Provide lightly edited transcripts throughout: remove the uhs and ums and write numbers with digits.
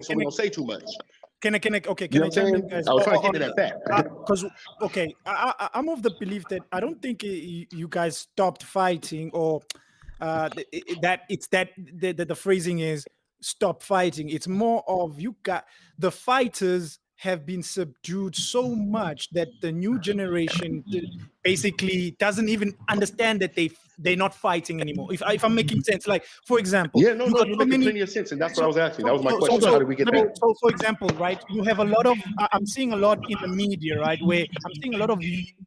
so we don't say too much. Can I jump in, guys? I was trying to get at that. Because I'm of the belief that I don't think you guys stopped fighting, or that it's that the phrasing is stop fighting. It's more of you got the fighters have been subdued so much that the new generation basically doesn't even understand that they're not fighting anymore. If I'm making sense, like for example, you're making plenty of sense, and that's what I was asking. That was my question. How did we get there? So, for example, right, you have a lot of I'm seeing a lot in the media, right, where I'm seeing a lot of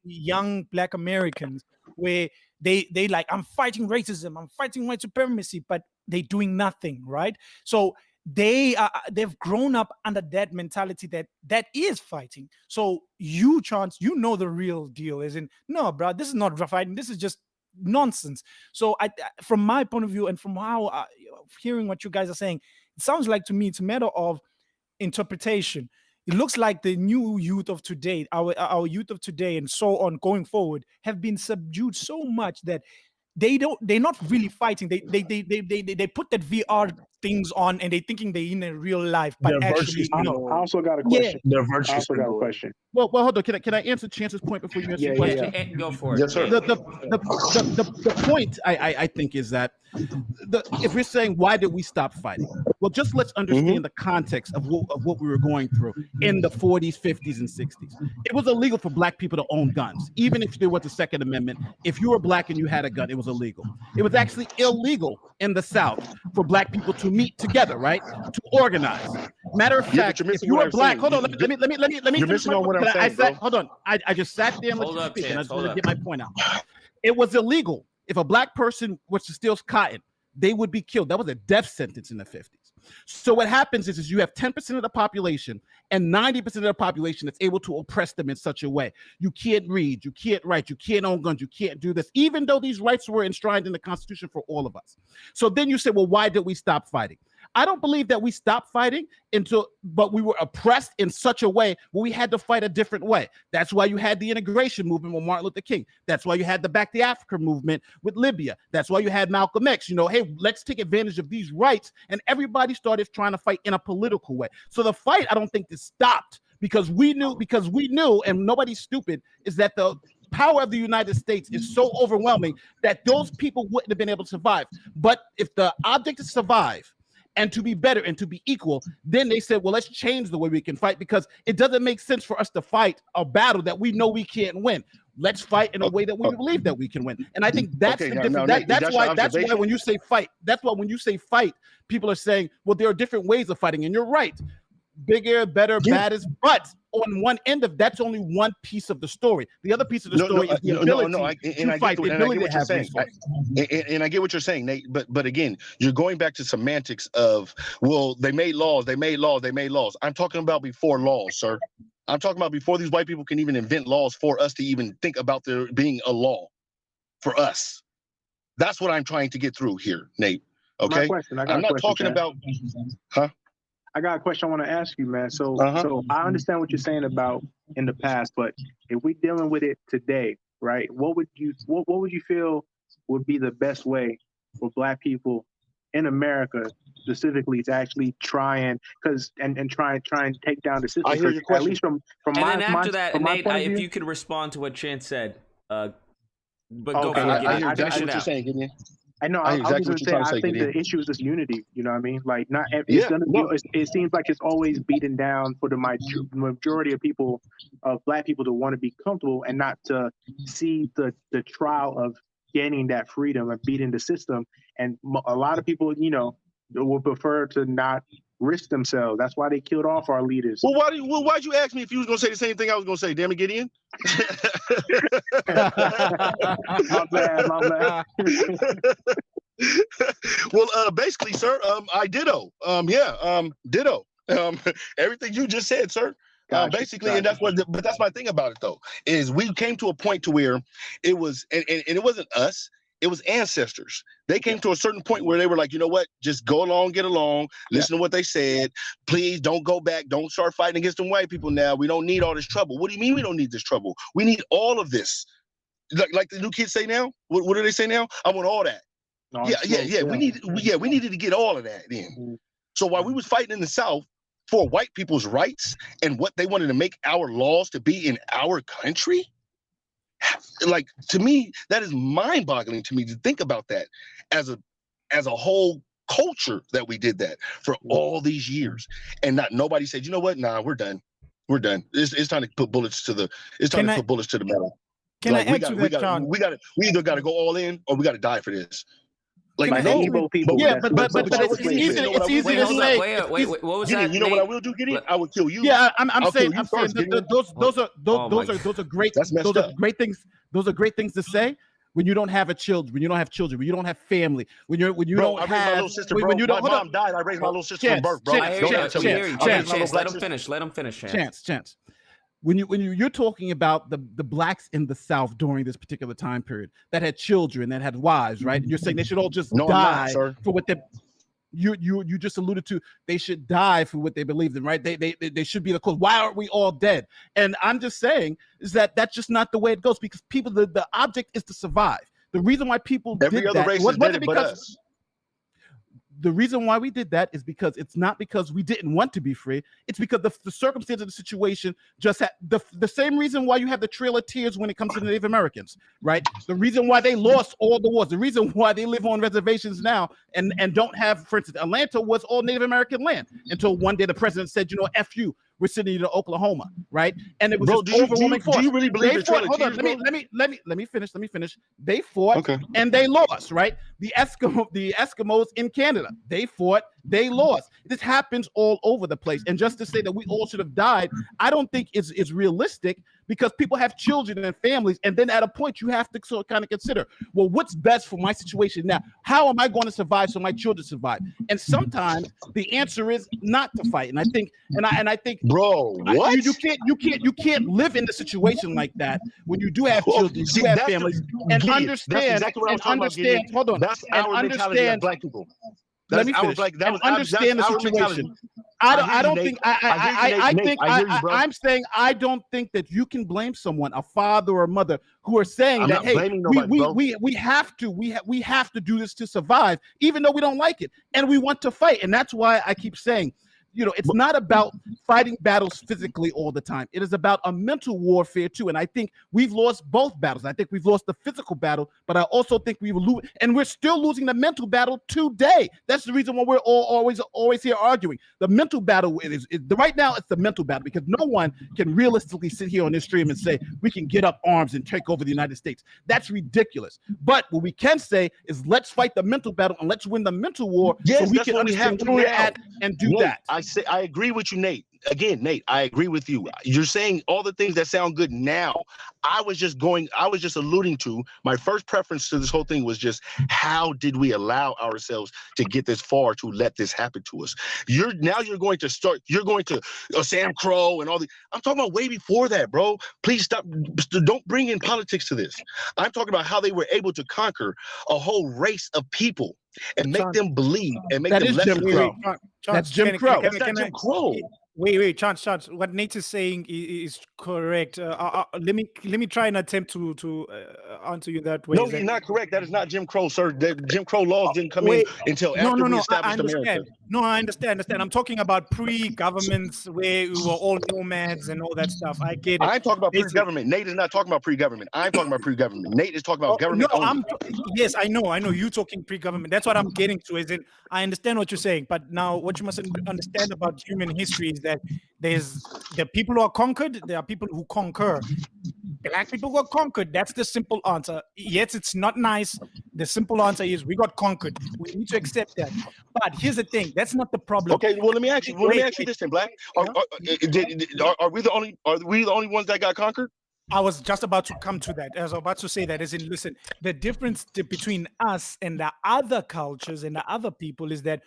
young Black Americans where they like, I'm fighting racism, I'm fighting white supremacy, but they're doing nothing, right? So they've grown up under that mentality that is fighting. So Chance, the real deal is in, no, bro, this is not fighting, this is just nonsense. So from my point of view, and from how hearing what you guys are saying, it sounds like to me it's a matter of interpretation. It looks like the new youth of today, our youth of today and so on going forward, have been subdued so much that they're not really fighting. They put that VR things on and they're thinking they're in a real life, but They're actually no. I also got a question. They're I also got a question. Well, hold on. Can I answer Chance's point before you answer your question? Yeah. Go for it. Yes, sir. The point I think is that if we're saying why did we stop fighting? Well, just let's understand the context of what we were going through in the 40s, 50s, and 60s. It was illegal for Black people to own guns, even if there was a Second Amendment. If you were Black and you had a gun, it was illegal. It was actually illegal in the South for Black people to meet together, right? To organize. Matter of fact, if you were Black, hold on, let me. You're missing on what I'm saying, bro. Hold on, I just sat there and let you speak, and I just want to get my point out. It was illegal. If a Black person was to steal cotton, they would be killed. That was a death sentence in the 50s. So what happens is you have 10% of the population and 90% of the population that's able to oppress them in such a way. You can't read, you can't write, you can't own guns, you can't do this, even though these rights were enshrined in the Constitution for all of us. So then you say, well, why did we stop fighting? I don't believe that we stopped fighting but we were oppressed in such a way where we had to fight a different way. That's why you had the integration movement with Martin Luther King. That's why you had the Back to Africa movement with Libya. That's why you had Malcolm X. Hey, let's take advantage of these rights. And everybody started trying to fight in a political way. So the fight, I don't think, is stopped because we knew, and nobody's stupid, is that the power of the United States is so overwhelming that those people wouldn't have been able to survive. But if the object is survive, and to be better and to be equal, then they said, well, let's change the way we can fight because it doesn't make sense for us to fight a battle that we know we can't win. Let's fight in a way that we believe that we can win. And I think that's the difference. That's why when you say fight, people are saying, well, there are different ways of fighting. And you're right. Bigger, better, baddest, but on one end of that's only one piece of the story. The other piece of the story is the ability to fight, the ability to have resources. And I get what you're saying, Nate. But again, you're going back to semantics of, well, they made laws. I'm talking about before laws, sir. I'm talking about before these white people can even invent laws for us to even think about there being a law for us. That's what I'm trying to get through here, Nate. Okay. I'm not talking about, I got a question I want to ask you, man. So I understand what you're saying about in the past, but if we're dealing with it today, right? What would you feel would be the best way for Black people in America specifically to actually try and try and take down the system? I hear your question. At least from and my then after that, Nate, if you could respond to what Chance said, but go for it. I hear exactly what you're saying, Gideon. I know. I was going to say, I think the issue is just unity. You know what I mean? Like, not. It seems like it's always beaten down for the majority of people, of Black people, to want to be comfortable and not to see the trial of gaining that freedom and beating the system. And a lot of people, would prefer to not risk themselves. That's why they killed off our leaders. Well, why'd you ask me if you was going to say the same thing I was going to say? Damn it, Gideon. My bad. Well, basically, sir, I ditto. Ditto. Everything you just said, sir. Basically, and but that's my thing about it though, is we came to a point to where it was, and it wasn't us. It was ancestors. They came to a certain point where they were like, you know what? Just go along, get along, listen to what they said. Please don't go back. Don't start fighting against them white people now. We don't need all this trouble. What do you mean we don't need this trouble? We need all of this. Like the new kids say now? What do they say now? I want all that. Yeah. We needed to get all of that then. So while we was fighting in the South, for white people's rights and what they wanted to make our laws to be in our country. Like, to me, that is mind-boggling to me to think about that as a whole culture, that we did that for all these years, and nobody said, you know what, nah, we're done. It's time to put bullets to the metal. Can I add to that, John? We either got to go all in or we got to die for this. Like, Igbo people. Yeah, but it's easy to say. Wait, what was that? You know what I will do, Gideon? I will kill you. Yeah, I'm saying those are great. Those are great things. Those are great things to say when you don't have children, when you don't have children, when you don't have family, when you don't have. My little sister, bro. My mom died. I raised my little sister from birth, bro. Chance, let him finish. Chance. When you're talking about the blacks in the South during this particular time period that had children, that had wives, right? You're saying they should all just die for what they. You just alluded to, they should die for what they believed in, right? They should be the cause. Why aren't we all dead? And I'm just saying is that that's just not the way it goes, because people, the object is to survive. The reason why people every did other that race wasn't did it because but us. The reason why we did that is because it's not because we didn't want to be free. It's because the circumstance of the situation just had the same reason why you have the Trail of Tears when it comes to the Native Americans, right? The reason why they lost all the wars, the reason why they live on reservations now and don't have, for instance, Atlanta was all Native American land until one day the president said, you know, F you, we're sending you to Oklahoma, right? And it was overwhelming force. Do you really believe the Trail of Tears? Let me finish. They fought and they lost, right? The Eskimos in Canada, they fought, they lost. This happens all over the place. And just to say that we all should have died, I don't think it's realistic, because people have children and families, and then at a point you have to sort of kind of consider, well, what's best for my situation now? How am I going to survive so my children survive? And sometimes the answer is not to fight. And I think, bro, what? You can't live in a situation like that when you do have children, you have families, and understand. Hold on. That's our mentality as black people. Let me finish. Understand the situation. I'm saying I don't think that you can blame someone, a father or a mother, who are saying that, hey, we have to do this to survive, even though we don't like it and we want to fight. And that's why I keep saying, you know, it's not about fighting battles physically all the time. It is about a mental warfare too. And I think we've lost both battles. I think we've lost the physical battle, but I also think we're still losing the mental battle today. That's the reason why we're always here arguing. The mental battle is right now. It's the mental battle, because no one can realistically sit here on this stream and say we can get up arms and take over the United States. That's ridiculous. But what we can say is let's fight the mental battle and let's win the mental war, so we can understand where we're at and do that. I agree with you, Nate. Again, Nate, I agree with you. You're saying all the things that sound good now. I was just alluding to, my first preference to this whole thing was just, how did we allow ourselves to get this far to let this happen to us? You're going to Sam Crow and all the. I'm talking about way before that, bro. Please stop. Don't bring in politics to this. I'm talking about how they were able to conquer a whole race of people and make them believe and make them Jim Crow. That's Jim Crow. That's not Jim Crow. Wait, Chance. What Nate is saying is correct. Let me try and attempt to answer you that way. No, he's not correct. That is not Jim Crow, sir. The Jim Crow laws didn't come in until after we established America. No, I understand. I'm talking about pre-governments where we were all nomads and all that stuff. I get it. I'm talking about pre-government. Nate is not talking about pre-government. I'm talking about pre-government. Nate is talking about government. No, yes, I know. You talking pre-government. That's what I'm getting to. Is in I understand what you're saying, but now what you must understand about human history is that there's the people who are conquered, there are people who conquer. Black people got conquered. That's the simple answer. Yes, it's not nice. The simple answer is we got conquered. We need to accept that. But here's the thing: that's not the problem. Okay, well, let me ask you. Let me ask you this, then, Black. Are we the only ones that got conquered? I was just about to come to that. I was about to say that, as in, listen, the difference between us and the other cultures and the other people is that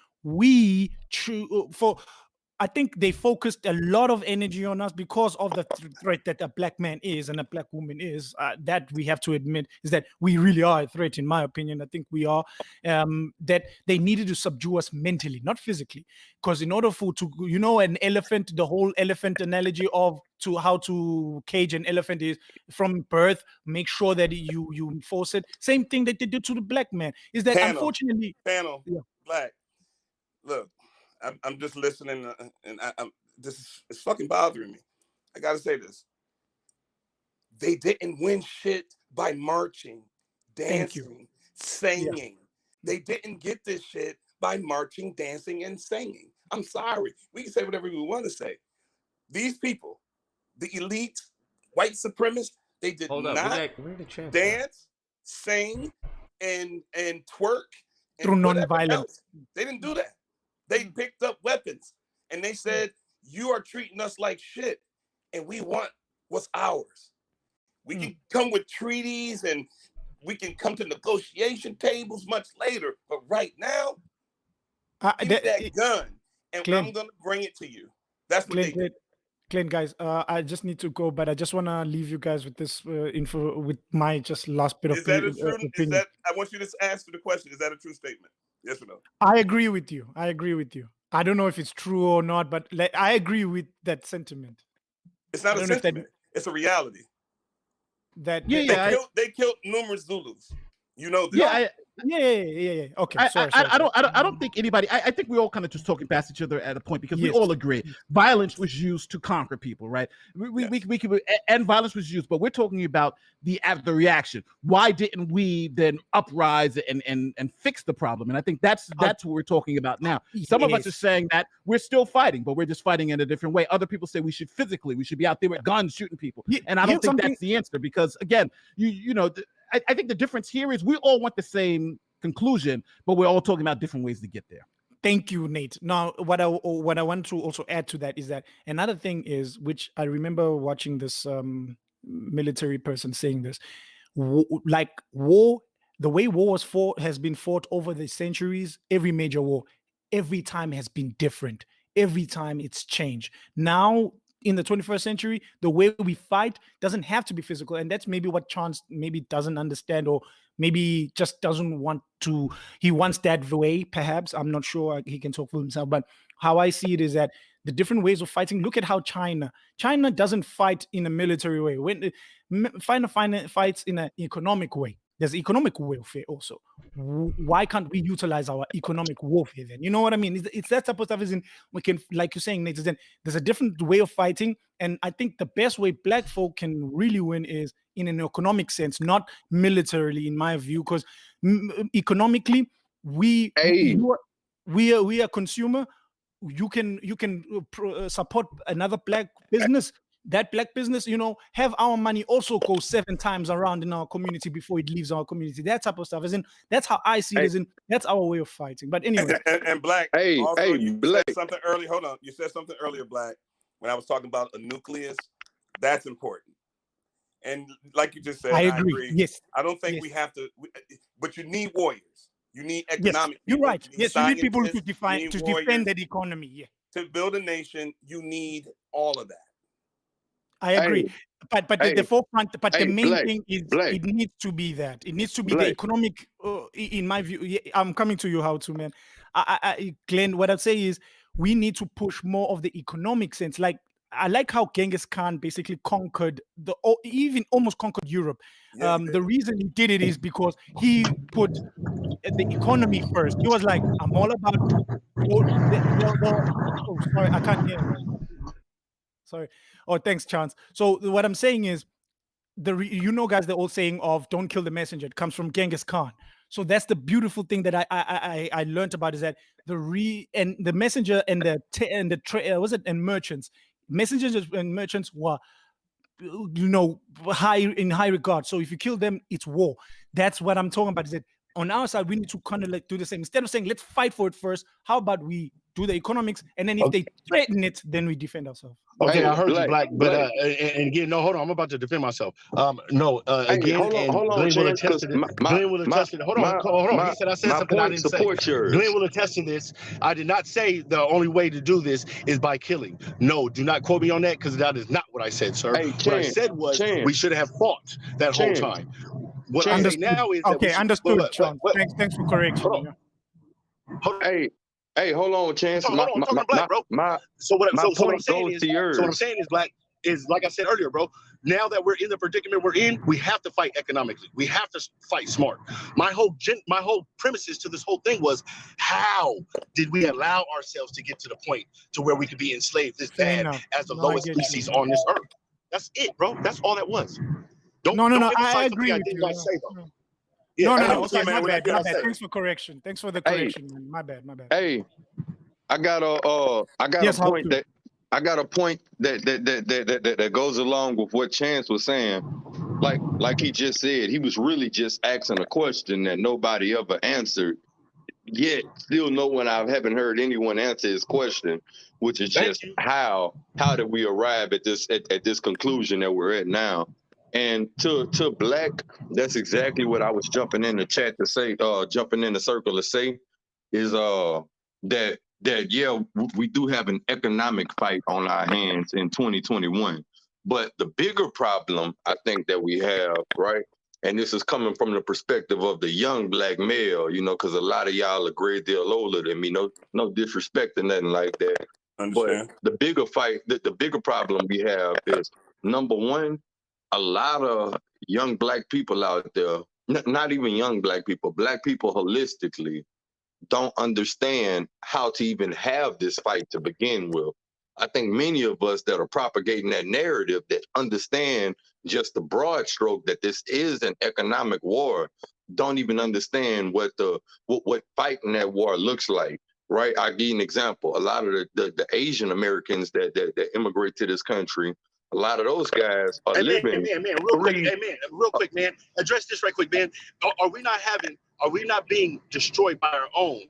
I think they focused a lot of energy on us because of the threat that a black man is and a black woman is. That we have to admit is that we really are a threat, in my opinion. I think we are. That they needed to subdue us mentally, not physically. Because in order an elephant, the whole elephant analogy of how to cage an elephant is from birth, make sure that you force it. Same thing that they did to the black man. Is that unfortunately... Black. Look. I'm just listening, and it's fucking bothering me. I gotta say this. They didn't win shit by marching, dancing, singing. Yeah. They didn't get this shit by marching, dancing, and singing. I'm sorry. We can say whatever we want to say. These people, the elite, white supremacists, they did not dance, sing, and twerk. And through non-violence. They didn't do that. They picked up weapons and they said, you are treating us like shit and we want what's ours. We can come with treaties and we can come to negotiation tables much later. But right now, give me that gun and Clint, I'm going to bring it to you. That's what they did. Clint, guys, I just need to go, but I just want to leave you guys with this info, with my just last bit of opinion. I want you to answer the question. Is that a true statement? Yes or no? I agree with you. I don't know if it's true or not, but I agree with that sentiment. It's not a sentiment. It's a reality. That they killed numerous Zulus. You know this. Yeah. Okay. Sorry. I don't think anybody. I think we're all kind of just talking past each other at a point because we all agree violence was used to conquer people, right? We could, and violence was used, but we're talking about the reaction. Why didn't we then uprise and fix the problem? And I think that's what we're talking about now. Some of us are saying that we're still fighting, but we're just fighting in a different way. Other people say we should be out there with guns shooting people, and I don't think that's the answer because again, you know. I think the difference here is we all want the same conclusion, but we're all talking about different ways to get there. Thank you, Nate. Now, what I want to also add to that is that another thing is, which I remember watching this military person saying this, like war, the way war has been fought over the centuries, every major war, every time has been different. Every time it's changed. Now, in the 21st century, the way we fight doesn't have to be physical. And that's maybe what Chance maybe doesn't understand, or maybe just doesn't want to. He wants that way, perhaps. I'm not sure. He can talk for himself. But how I see it is that the different ways of fighting, look at how China doesn't fight in a military way. When China fights in an economic way. There's economic warfare also. Why can't we utilize our economic warfare then? You know what I mean? It's that type of stuff. We can, like you're saying, Nate, then there's a different way of fighting. And I think the best way black folk can really win is in an economic sense, not militarily, in my view, because economically, we are consumer. You can support another black business. That black business, have our money also go 7 times around in our community before it leaves our community. That type of stuff. That's how I see it. That's our way of fighting. But anyway. And Black, you said something earlier. Hold on. You said something earlier, Black, when I was talking about a nucleus. That's important. And like you just said, I agree. Yes. I don't think we have to, but you need warriors. You need economic. Yes, you're right. Yes, you need people to defend the economy. Yeah. To build a nation, you need all of that. I agree, but the forefront, but the main thing is it needs to be that. It needs to be the economic. In my view, I'm coming to you, how to man. Glenn, what I'd say is we need to push more of the economic sense. Like I like how Genghis Khan basically conquered even almost conquered Europe. The reason he did it is because he put the economy first. He was like, I'm all about. Oh, sorry, I can't hear. Sorry. Oh, thanks, Chance. So what I'm saying is, guys, the old saying of "don't kill the messenger." It comes from Genghis Khan. So that's the beautiful thing that I learned about is that the messenger and merchants, messengers and merchants were, in high regard. So if you kill them, it's war. That's what I'm talking about. Is that on our side we need to kind of like do the same. Instead of saying let's fight for it first, how about we do the economics, and then if they threaten it, then we defend ourselves. Okay, I heard you, Black, but and again, no, hold on, I'm about to defend myself. Again, hold on, Glenn will attest to this. Glenn will attest to this. Hold on. He said I said something I didn't say. Glenn will attest to this. I did not say the only way to do this is by killing. No, do not quote me on that because that is not what I said, sir. What I said was we should have fought that whole time. What I say now is understood, Sean. Thanks for correction. Hey, hold on, Chance. So what I'm saying is, Black, is like I said earlier, bro. Now that we're in the predicament we're in, we have to fight economically. We have to fight smart. My whole premises to this whole thing was, how did we allow ourselves to get to the point to where we could be enslaved this bad as the lowest species on this earth? That's it, bro. That's all that was. Don't I agree with you. No. Okay, my bad. Thanks for correction. Thanks for the correction. Man. My bad. Hey, I got a point that goes along with what Chance was saying. Like he just said, he was really just asking a question that nobody ever answered. Yet still I haven't heard anyone answer his question, which is just how did we arrive at this conclusion that we're at now? And to Black, that's exactly what I was jumping in the chat to say, jumping in the circle to say, is that yeah, we do have an economic fight on our hands in 2021. But the bigger problem I think that we have, right? And this is coming from the perspective of the young Black male, because a lot of y'all a great deal older than me. No disrespect or nothing like that. Understand. But the bigger fight, the bigger problem we have is, number one, a lot of young Black people out there, not even young Black people holistically, don't understand how to even have this fight to begin with. I think many of us that are propagating that narrative that understand just the broad stroke that this is an economic war don't even understand what fighting that war looks like, right? I'll give you an example. A lot of the Asian Americans that immigrate to this country, a lot of those guys are living. Real quick, man. Address this right quick, man. Are we not being destroyed by our own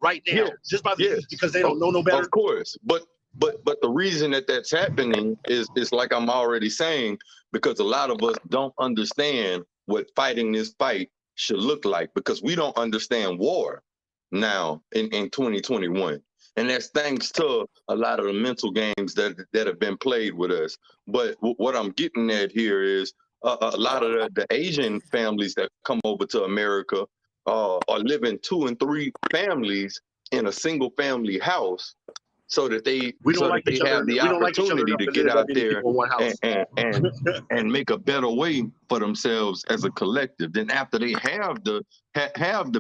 right now? Yes. Just by the because they don't know no better? Of course. But the reason that's happening is like I'm already saying, because a lot of us don't understand what fighting this fight should look like, because we don't understand war now in 2021. And that's thanks to a lot of the mental games that have been played with us. But what I'm getting at here is a lot of the Asian families that come over to America are living 2 and 3 families in a single family house, so that they have the opportunity to get out there and make a better way for themselves as a collective. Then after they have the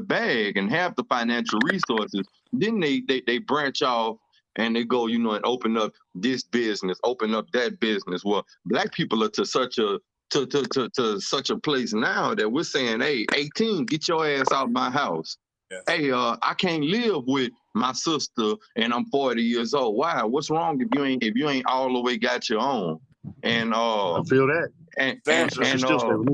bag and have the financial resources, then they branch off and they go, and open up this business, open up that business. Well, Black people are to such a place now that we're saying, hey, 18, get your ass out my house. Yes. Hey, I can't live with my sister and I'm 40 years old. Why? What's wrong if you ain't all the way got your own? And I feel that. And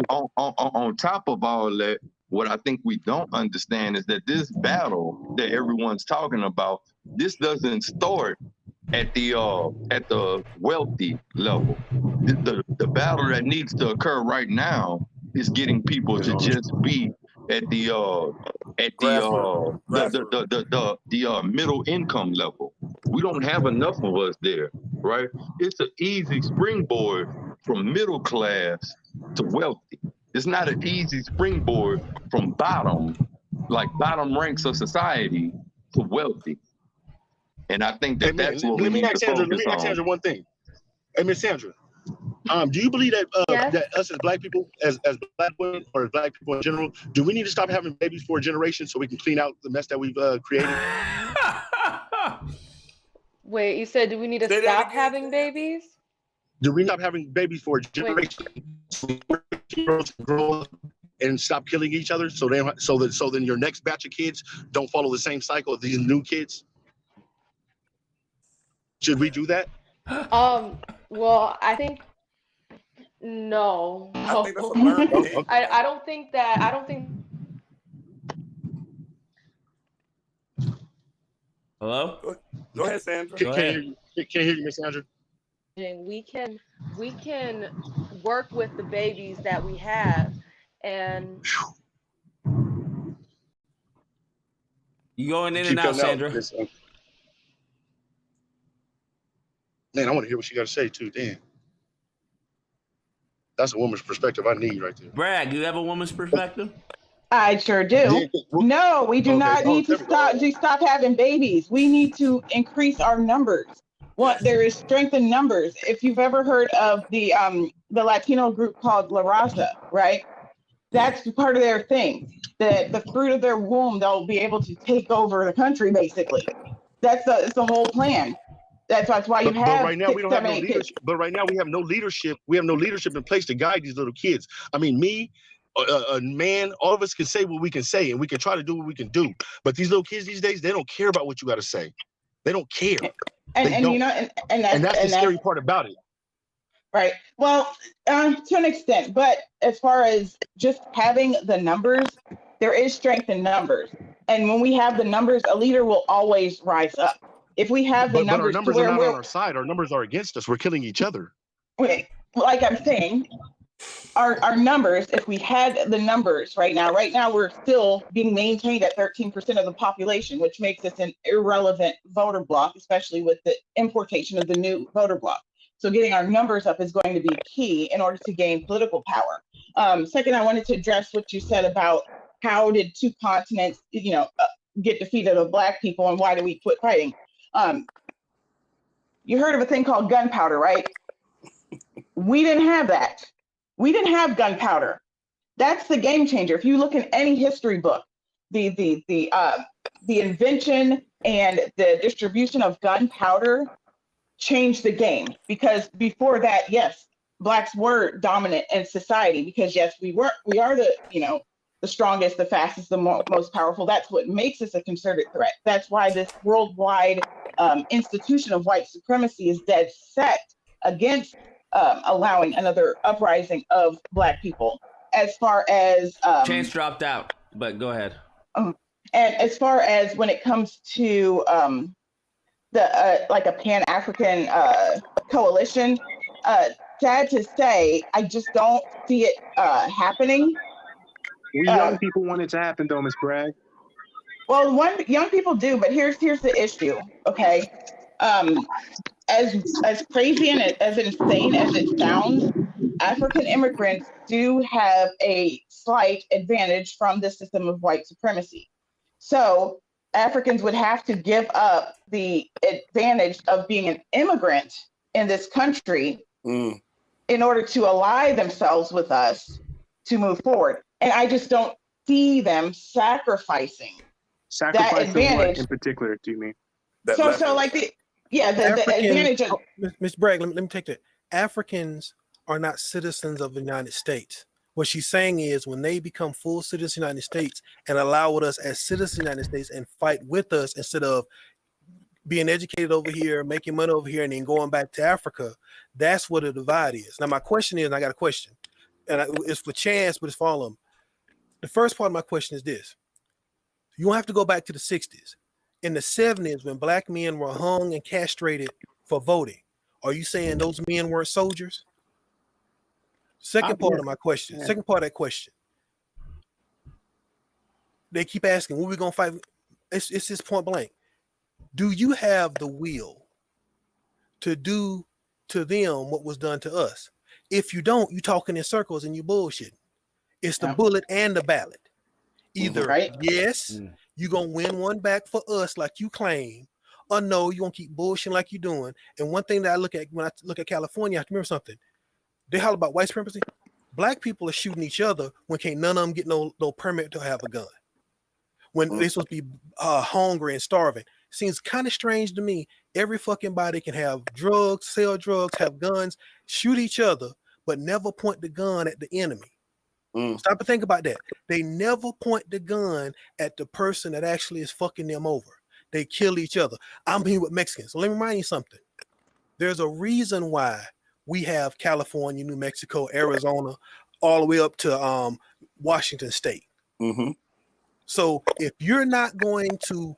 on top of all that, what I think we don't understand is that this battle that everyone's talking about, this doesn't start at the wealthy level. The battle that needs to occur right now is getting people to just be at the middle income level. We don't have enough of us there, right? It's an easy springboard from middle class to wealthy. It's not an easy springboard from bottom ranks of society to wealthy. And I think that's what we need to focus on. Let me ask Sandra one thing. Hey, Miss Sandra, do you believe that that us as Black people, as Black women or as Black people in general, do we need to stop having babies for a generation so we can clean out the mess that we've created? Wait, you said do we need to stop having babies? Do we stop having babies for a generation? Grow up and stop killing each other, so then your next batch of kids don't follow the same cycle of these new kids? Should we do that? Well, I think no. I think that's a learned thing. I don't think that. I don't think. Hello? Go ahead, Sandra. Can you hear you, Miss Sandra? We can work with the babies that we have, and you going in and out, Sandra. Man, I want to hear what she got to say too. Damn, that's a woman's perspective I need right there. Brad, do you have a woman's perspective? I sure do. No, we do not need to stop having babies. We need to increase our numbers. Well, there is strength in numbers. If you've ever heard of the Latino group called La Raza, right? That's part of their thing. The fruit of their womb, they'll be able to take over the country, basically. It's the whole plan. That's why you have. But right now we don't have no leadership. But right now we have no leadership. We have no leadership in place to guide these little kids. I mean, me, a man, all of us can say what we can say, and we can try to do what we can do. But these little kids these days, they don't care about what you got to say. They don't care. And you know, and that's the scary part about it. Right. Well, to an extent, but as far as just having the numbers, there is strength in numbers. And when we have the numbers, a leader will always rise up. If we have the numbers, but our numbers are not on our side. Our numbers are against us. We're killing each other. Okay. Like I'm saying, our numbers, if we had the numbers right now we're still being maintained at 13% of the population, which makes us an irrelevant voter bloc, especially with the importation of the new voter bloc. So getting our numbers up is going to be key in order to gain political power. Second, I wanted to address what you said about how did two continents, get defeated of Black people, and why do we quit fighting? You heard of a thing called gunpowder, right? We didn't have that. We didn't have gunpowder. That's the game changer. If you look in any history book, the invention and the distribution of gunpowder changed the game, because before that, yes, Blacks were dominant in society, because yes, we are the strongest, the fastest, the most powerful. That's what makes us a concerted threat. That's why this worldwide institution of white supremacy is dead set against allowing another uprising of Black people. As far as Chance dropped out, but go ahead. And as far as when it comes to like a Pan-African coalition, sad to say, I just don't see it happening. We young people want it to happen, though, Ms. Bragg. Well, young people do, but here's the issue. Okay, as crazy and as insane as it sounds, African immigrants do have a slight advantage from the system of white supremacy. So Africans would have to give up the advantage of being an immigrant in this country in order to ally themselves with us to move forward. And I just don't see them sacrificing that advantage. What in particular do you mean? So like the advantage of Ms. Bragg, let me take that. Africans are not citizens of the United States. What she's saying is when they become full citizens of the United States and allow us as citizens of the United States and fight with us instead of being educated over here, making money over here, and then going back to Africa, that's what the divide is. Now, my question is, and I got a question, and it's for Chance, but it's for all of them. The first part of my question is this. You don't have to go back to the 60s. In the 70s, when Black men were hung and castrated for voting, are you saying those men weren't soldiers? Second part of my question. Yeah. Second part of that question. They keep asking, when we gonna fight? It's just point blank. Do you have the will to do to them what was done to us? If you don't, you talking in circles and you bullshit. It's the bullet and the ballot. Either yes, you're gonna win one back for us like you claim, or no, you're gonna keep bullshitting like you're doing. And one thing that I look at when I look at California, I have to remember something. They holler about white supremacy. Black people are shooting each other when can't none of them get no permit to have a gun. When they're supposed to be hungry and starving. Seems kind of strange to me. Every fucking body can have drugs, sell drugs, have guns, shoot each other, but never point the gun at the enemy. Stop and think about that. They never point the gun at the person that actually is fucking them over. They kill each other. I'm here with Mexicans. So let me remind you something. There's a reason why we have California, New Mexico, Arizona, all the way up to Washington State. So if you're not going to,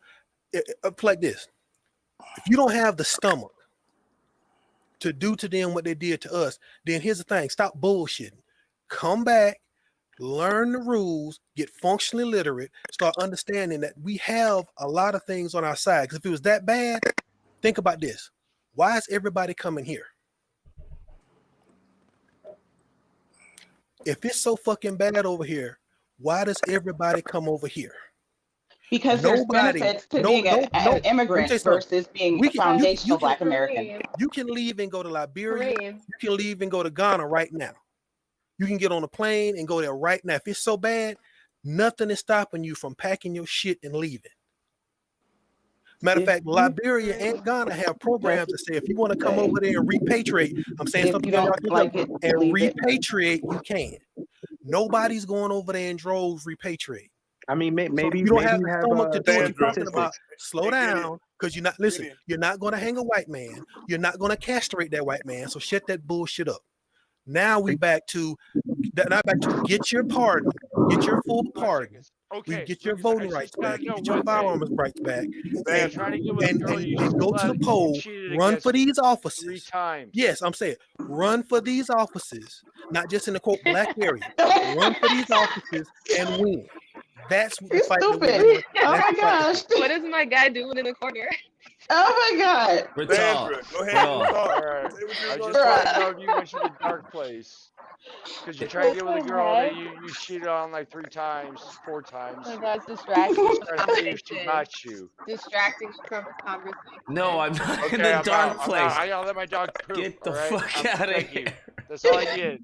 like this, if you don't have the stomach to do to them what they did to us, then here's the thing, stop bullshitting. Come back, learn the rules, get functionally literate, start understanding that we have a lot of things on our side. Because if it was that bad, think about this. Why is everybody coming here? If it's so fucking bad over here, why does everybody come over here? Because there's benefits to being an immigrant versus being a foundational Black American. You can leave and go to Liberia. You can leave and go to Ghana right now. You can get on a plane and go there right now. If it's so bad, nothing is stopping you from packing your shit and leaving. Matter of fact, Liberia and Ghana have programs that say if you want to come over there and repatriate, I'm saying something like it, and repatriate, you can. Nobody's going over there in droves repatriate. I mean, maybe you don't have the stomach to do what you're talking about. Slow down, because you're not. Listen, you're not going to hang a white man. You're not going to castrate that white man. So shut that bullshit up. Now we back to get your pardon, get your full pardon. Okay, we get your voting rights back, get your firearms rights back, and go to the poll, run for these offices. 3 times. Yes, I'm saying run for these offices, not just in the quote black area. Run for these offices and win. That's what the fight. Stupid. Oh my gosh. What is my guy doing in the corner? Oh my God. Sandra, go ahead. I just want to know if you went to the dark place. Because you try to get with a girl that you cheated on like 3 times, 4 times. Oh my God, it's distracting. She got you. Distracting from conversation. No, I'm not in the dark place. I gotta let my dog poop. Get the fuck out of here. That's all I did.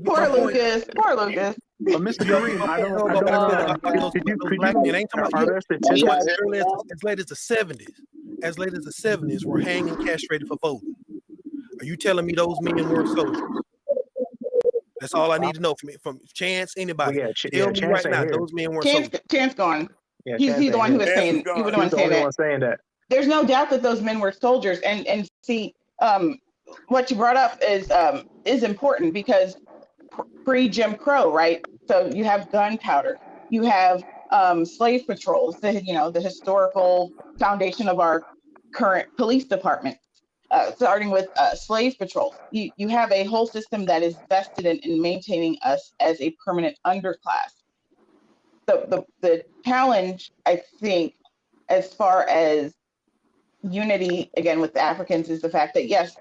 Poor Lucas. Poor Lucas. But Mr. Kareem, I don't know. It ain't talking about as late as the 70s. As late as the 70s, were hanged and castrated for voting. Are you telling me those men were soldiers? That's all I need to know from Chance, anybody. Tell me right now, those men weren't soldiers. Chance gone. Yeah, he's the one who was saying. He was the one saying that. There's no doubt that those men were soldiers, and see, what you brought up is important because pre-Jim Crow, right? So you have gunpowder, you have slave patrols, the historical foundation of our current police department, starting with slave patrols. You have a whole system that is vested in maintaining us as a permanent underclass. The challenge, I think, as far as unity, again, with the Africans is the fact that, yes,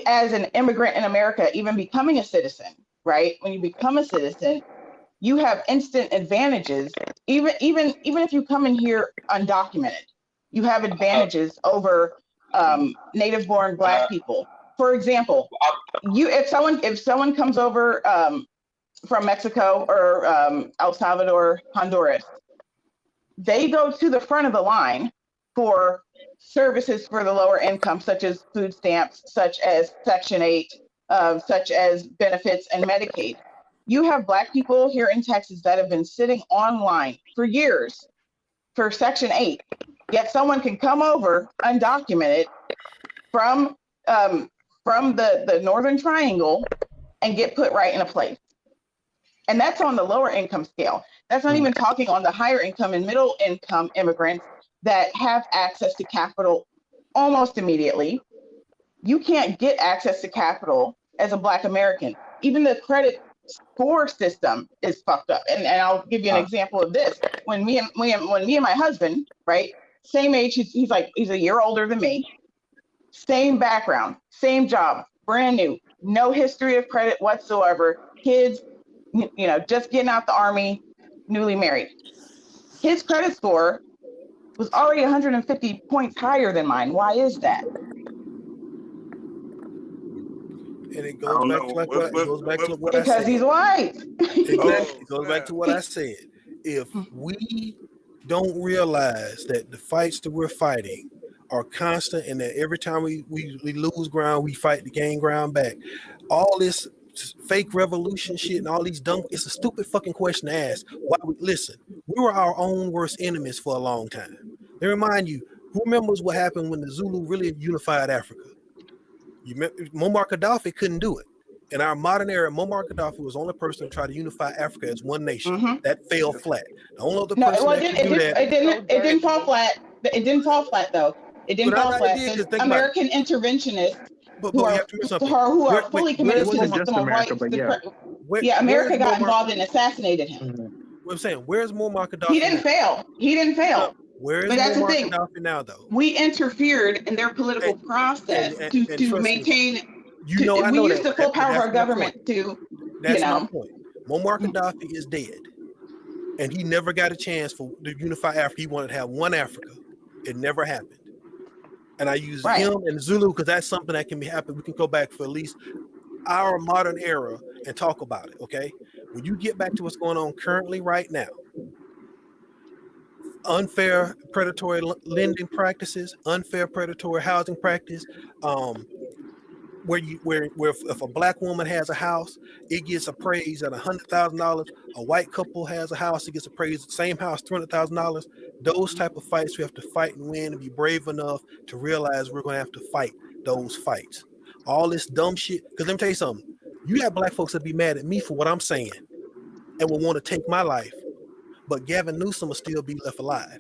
as an immigrant in America, even becoming a citizen, right? When you become a citizen, you have instant advantages. Even if you come in here undocumented, you have advantages over native-born Black people. For example, if someone comes over from Mexico or El Salvador, Honduras, they go to the front of the line for services for the lower income, such as food stamps, such as Section 8, such as benefits and Medicaid. You have Black people here in Texas that have been sitting online for years for Section 8, yet someone can come over undocumented from the Northern Triangle and get put right in a place. And that's on the lower income scale. That's not even talking on the higher income and middle income immigrants that have access to capital almost immediately. You can't get access to capital as a Black American. Even the credit score system is fucked up. And I'll give you an example of this. When me and my husband, right, same age, he's a year older than me, same background, same job, brand new, no history of credit whatsoever, kids, just getting out the Army, newly married. His credit score was already 150 points higher than mine. Why is that? And it goes back to what I said. Because he's white. Exactly. It goes back to what I said. If we don't realize that the fights that we're fighting are constant and that every time we lose ground, we fight to gain ground back, all this fake revolution shit and all these dumb, it's a stupid fucking question to ask. Listen, we were our own worst enemies for a long time. They remind you, who remembers what happened when the Zulu really unified Africa? Muammar Gaddafi couldn't do it. In our modern era, Muammar Gaddafi was the only person to try to unify Africa as one nation. Mm-hmm. That fell flat. The only other person it didn't fall flat. It didn't fall flat though. It didn't fall flat. American interventionists who are fully committed to the system of rights. America got involved and assassinated him. Mm-hmm. What I'm saying, where's Muammar Gaddafi? He didn't fail. Where is Muammar Gaddafi now, though? We interfered in their political process to maintain. We used the full power of our government to. That's my point. Muammar Gaddafi is dead, and he never got a chance to unify Africa. He wanted to have one Africa. It never happened. And I use him and Zulu because that's something that can be happened. We can go back for at least our modern era and talk about it. Okay, when you get back to what's going on currently right now, unfair predatory lending practices, unfair predatory housing practice, where if a black woman has a house, it gets appraised at $100,000. A white couple has a house, it gets appraised same house, $200,000. Those type of fights we have to fight and win, and be brave enough to realize we're going to have to fight those fights. All this dumb shit. Because let me tell you something. You got black folks that be mad at me for what I'm saying and will want to take my life, but Gavin Newsom will still be left alive.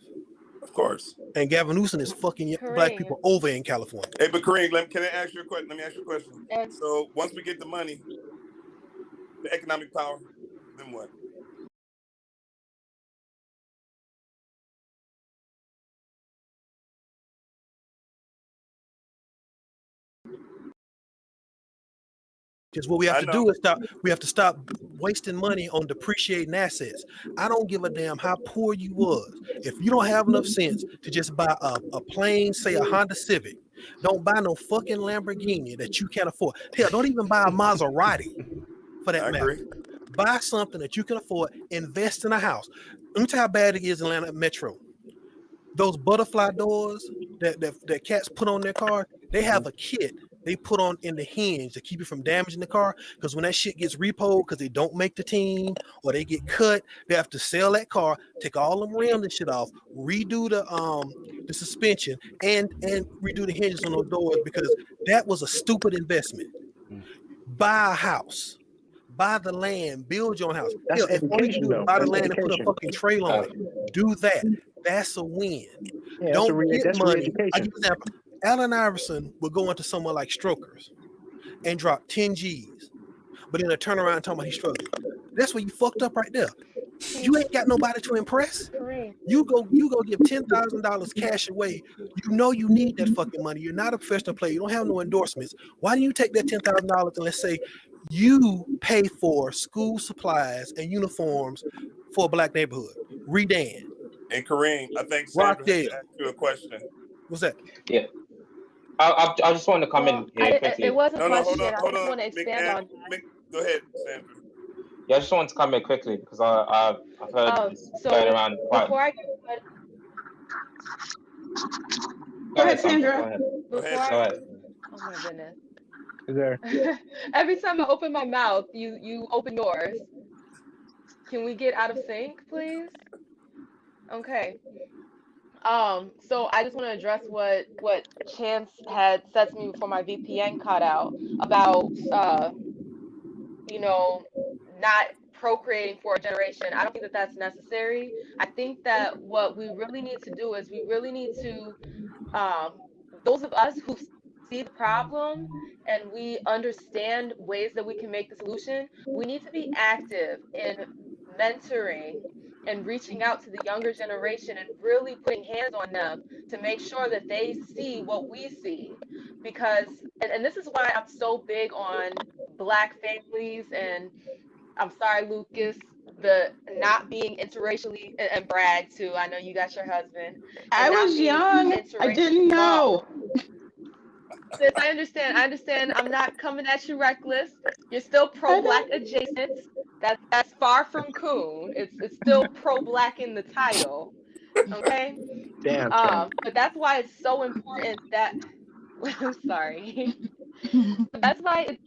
Of course. And Gavin Newsom is fucking black people over in California. Hey, but Kareem, can I ask you a question? Let me ask you a question. So once we get the money, the economic power, then what? Because what we have to do is stop wasting money on depreciating assets. I don't give a damn how poor you was. If you don't have enough sense to just buy a plain, say a Honda Civic, don't buy no fucking Lamborghini that you can't afford. Hell, don't even buy a Maserati for that matter. Buy something that you can afford, invest in a house. Let me tell you how bad it is in Atlanta Metro. Those butterfly doors that cats put on their car, they have a kit they put on in the hinge to keep it from damaging the car. Because when that shit gets repoed because they don't make the team or they get cut, they have to sell that car, take all them rims and shit off, redo the suspension, and redo the hinges on those doors, because that was a stupid investment. Buy a house. Buy the land, build your own house. That's education, though. Buy the land and put a fucking trailer on it. Do that. That's a win. Yeah, Don't get money. Education. I give an example. Allen Iverson would go into somewhere like Strokers and drop 10 G's, but then turn around and talk about he's struggling. That's where you fucked up right there. You ain't got nobody to impress. You go give $10,000 cash away. You know you need that fucking money. You're not a professional player. You don't have no endorsements. Why don't you take that $10,000 and let's say you pay for school supplies and uniforms for a black neighborhood? Redan. And Kareem, I think Sandra has asked you a question. What's that? Yeah. I just want to come in here quickly. It wasn't a question. Hold I just want to expand on that. Go ahead, Sandra. Yeah, I just want to come in quickly because I've heard going around quite. Before I Go ahead, Sandra. Go ahead. Oh my goodness. Is there? Every time I open my mouth, you open yours. Can we get out of sync, please? Okay. So I just want to address what Chance had said to me before my VPN cut out about not procreating for a generation. I don't think that that's necessary. I think that what we really need to do is we really need to those of us who see the problem and we understand ways that we can make the solution, we need to be active in mentoring and reaching out to the younger generation and really putting hands on them to make sure that they see what we see. Because, and this is why I'm so big on Black families, and I'm sorry, Lucas, the not being interracially, and Brad too, I know you got your husband. I was young, I didn't know. Sis, I understand. I'm not coming at you reckless. You're still pro-Black adjacent. That's far from coon. It's still pro-Black in the title. Okay? Damn. But that's why it's so important that I'm sorry. That's why it's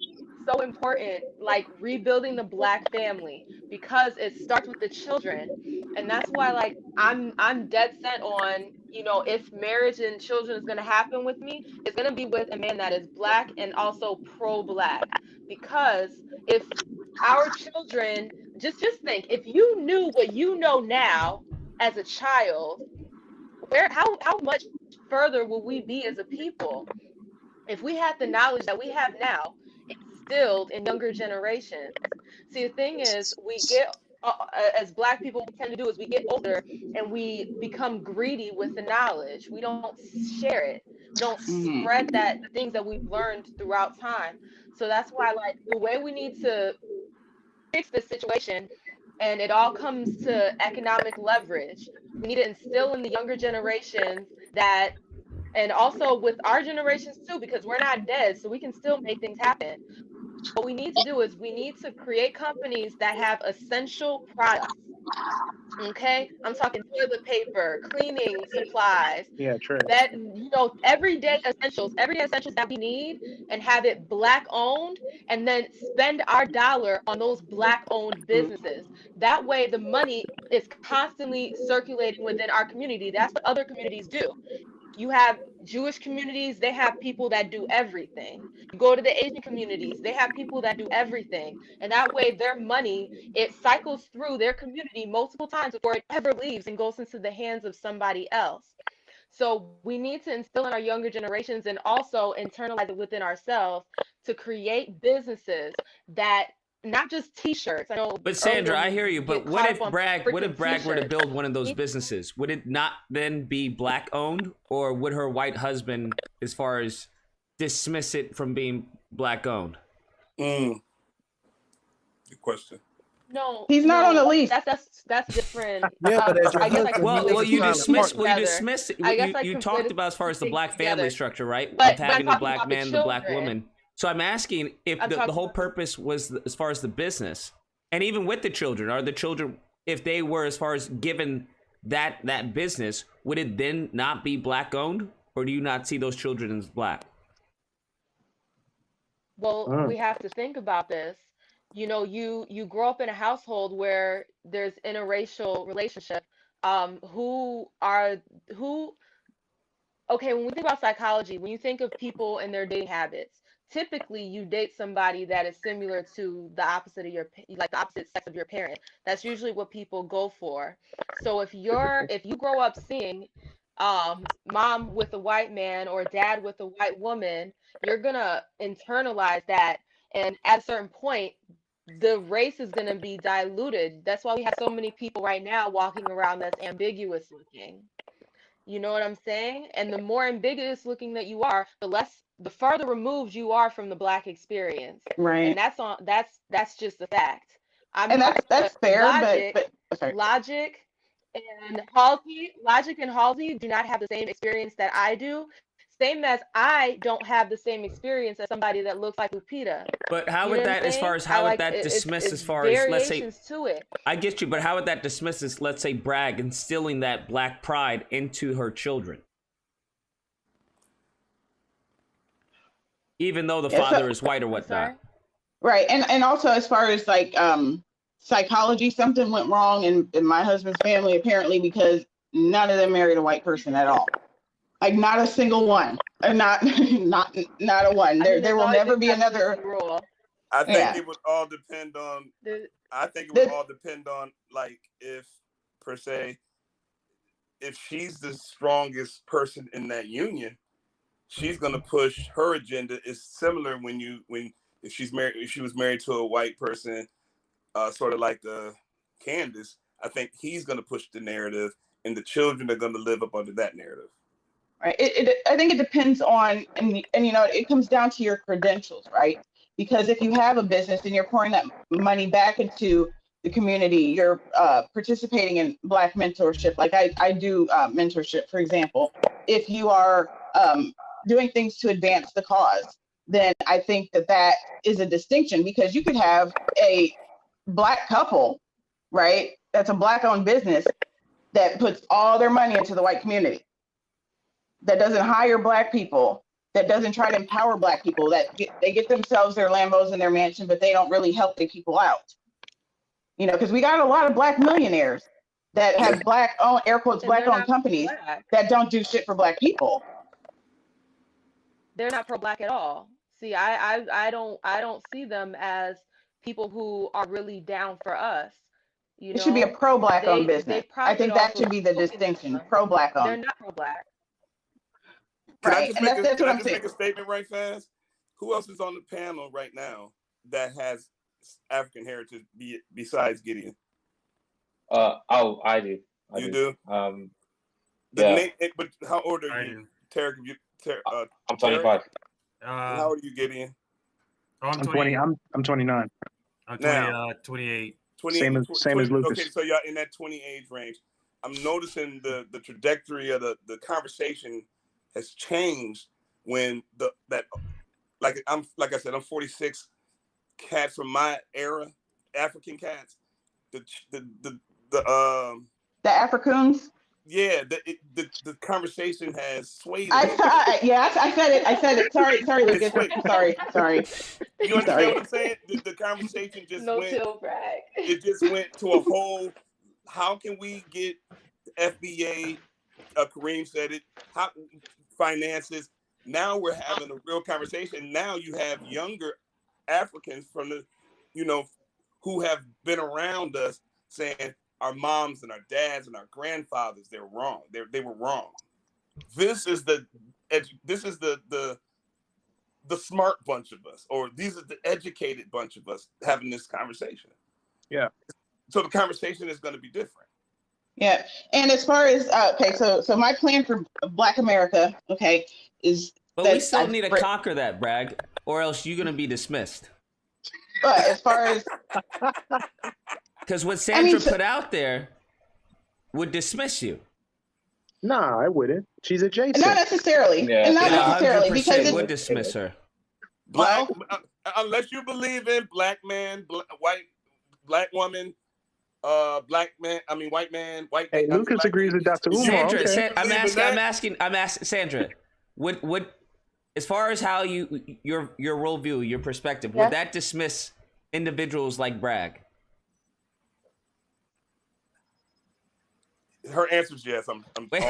so important, like rebuilding the Black family, because it starts with the children. And that's why, like, I'm dead set on, if marriage and children is going to happen with me, it's going to be with a man that is Black and also pro-Black. Because if our children, just think, if you knew what you know now as a child, how much further will we be as a people if we had the knowledge that we have now instilled in younger generations? See, the thing is, we get as Black people, what we tend to do is we get older and we become greedy with the knowledge. We don't share it. We don't spread the things that we've learned throughout time. So that's why, like, the way we need to fix this situation, and it all comes to economic leverage. We need to instill in the younger generations that, and also with our generations too, because we're not dead, so we can still make things happen. What we need to do is we need to create companies that have essential products. Okay, I'm talking toilet paper, cleaning supplies, Yeah, true. that, you know, everyday essentials that we need, and have it black owned, and then spend our dollar on those black owned businesses. That way the money is constantly circulating within our community. That's what other communities do. You have Jewish communities, they have people that do everything. You go to the Asian communities, they have people that do everything. And that way their money, it cycles through their community multiple times before it ever leaves and goes into the hands of somebody else. So we need to instill in our younger generations, and also internalize it within ourselves, to create businesses that, not just t-shirts. I know. But Sandra, I hear you. But what if Bragg were to t-shirts. build one of those businesses? Would it not then be black owned, or would her white husband, as far as dismiss it from being black owned? Good question. No, he's not on the lease. That's different. Yeah, but I guess you dismiss it. I guess you talked about as far as the black family structure, right? But of having the black man, the black children. woman. So I'm asking if the whole purpose was as far as the business, and even with the children, are the children, if they were as far as given that business, would it then not be black owned, or do you not see those children as black? Well, we have to think about this. You know, you grow up in a household where there's interracial relationship. Okay, when we think about psychology, when you think of people and their dating habits, typically you date somebody that is similar to the opposite of the opposite sex of your parent. That's usually what people go for. So if you grow up seeing mom with a white man or dad with a white woman, you're gonna internalize that, and at a certain point the race is going to be diluted. That's why we have so many people right now walking around that's ambiguous looking. You know what I'm saying? And the more ambiguous looking that you are, the farther removed you are from the black experience. Right. And that's just a fact. That's fair, Logic and Halsey do not have the same experience that I do. Same as I don't have the same experience as somebody that looks like Lupita. But how would that, as far as how would that dismiss, as far as, let's say, to it. I get you, but how would that dismiss, as, let's say, Bragg instilling that black pride into her children, even though the father is white or whatnot? Right, and also as far as like psychology, something went wrong in my husband's family apparently, because none of them married a white person at all. Like not a single one, not a one. There will never be another rule. I think it would all depend on. I think it would all depend on, like, if per se, if she's the strongest person in that union, she's gonna push her agenda. Is similar if she was married to a white person, sort of like Candace. I think he's gonna push the narrative, and the children are gonna live up under that narrative. Right. I think it depends on, and you know, it comes down to your credentials, right? Because if you have a business and you're pouring that money back into the community, you're participating in Black mentorship. Like I do mentorship, for example. If you are doing things to advance the cause, then I think that is a distinction, because you could have a Black couple, right? That's a Black-owned business that puts all their money into the white community, that doesn't hire Black people, that doesn't try to empower Black people, they get themselves their Lambos and their mansion, but they don't really help the people out. You know, because we got a lot of Black millionaires that have Black-owned, air quotes, Black-owned companies that don't do shit for Black people. They're not pro-Black at all. See, I don't see them as people who are really down for us. You know, it should be a pro-Black-owned business. I think that should be the distinction. Pro-Black-owned. They're not pro-Black. Can I just make a statement right fast? Who else is on the panel right now that has African heritage besides Gideon? I do. You do? Yeah. But how old are you, Tarek? I'm 25. How old are you, Gideon? I'm 20. I'm 29. I'm 28. 28. Same as Lucas. Okay, so y'all in that 20 age range. I'm noticing the trajectory of the conversation has changed when like I said, I'm 46. Cats from my era, African cats, the Africans. Yeah, the conversation has swayed. I said it. Sorry, Lucas. Sorry. You understand what I'm saying? The conversation just went. It just went to a whole. How can we get FBA? Kareem said it. How finances? Now we're having a real conversation. Now you have younger Africans from who have been around us saying our moms and our dads and our grandfathers, they're wrong. They were wrong. This is the smart bunch of us, or these are the educated bunch of us having this conversation. Yeah. So the conversation is going to be different. Yeah. And as far as so my plan for Black America, is. But we still need to conquer that, Bragg, or else you're going to be dismissed. But as far as because what Sandra put out there would dismiss you. Nah, I wouldn't. She's adjacent. Not necessarily. Yeah. Not necessarily because it would dismiss her. Black, unless you believe in black man, black woman, white man. Hey, Lucas agrees with Dr. Umar. Sandra, I'm asking Sandra, would as far as how your worldview, your perspective, would that dismiss individuals like Bragg? Her answer is yes. Wait.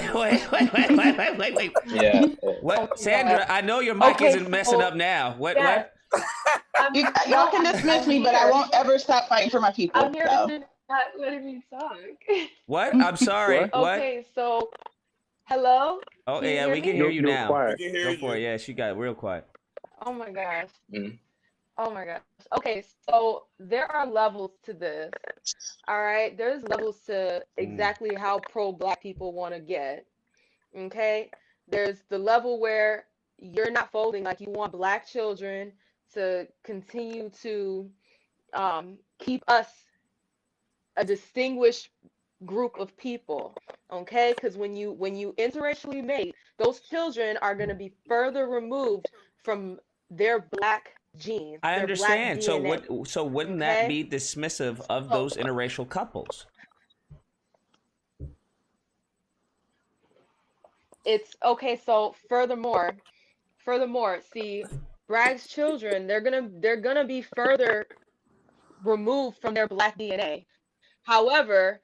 Yeah. What, Sandra? I know your mic isn't messing up now. What? Y'all can dismiss me, but I won't ever stop fighting for my people. I'm here to not letting me talk. What? I'm sorry. What? Okay, so hello. Oh yeah, we can hear you now. We can hear you. For it. Yeah, she got real quiet. Oh my gosh. Oh my gosh. Okay, so there are levels to this. All right, there's levels to exactly how pro-Black people want to get. Okay, there's the level where you're not folding, like you want Black children to continue to keep us a distinguished group of people. Okay, because when you interracially mate, those children are going to be further removed from their Black genes. I understand. So wouldn't that be dismissive of those interracial couples? It's okay. So furthermore, see, Bragg's children, they're gonna be further removed from their Black DNA. However,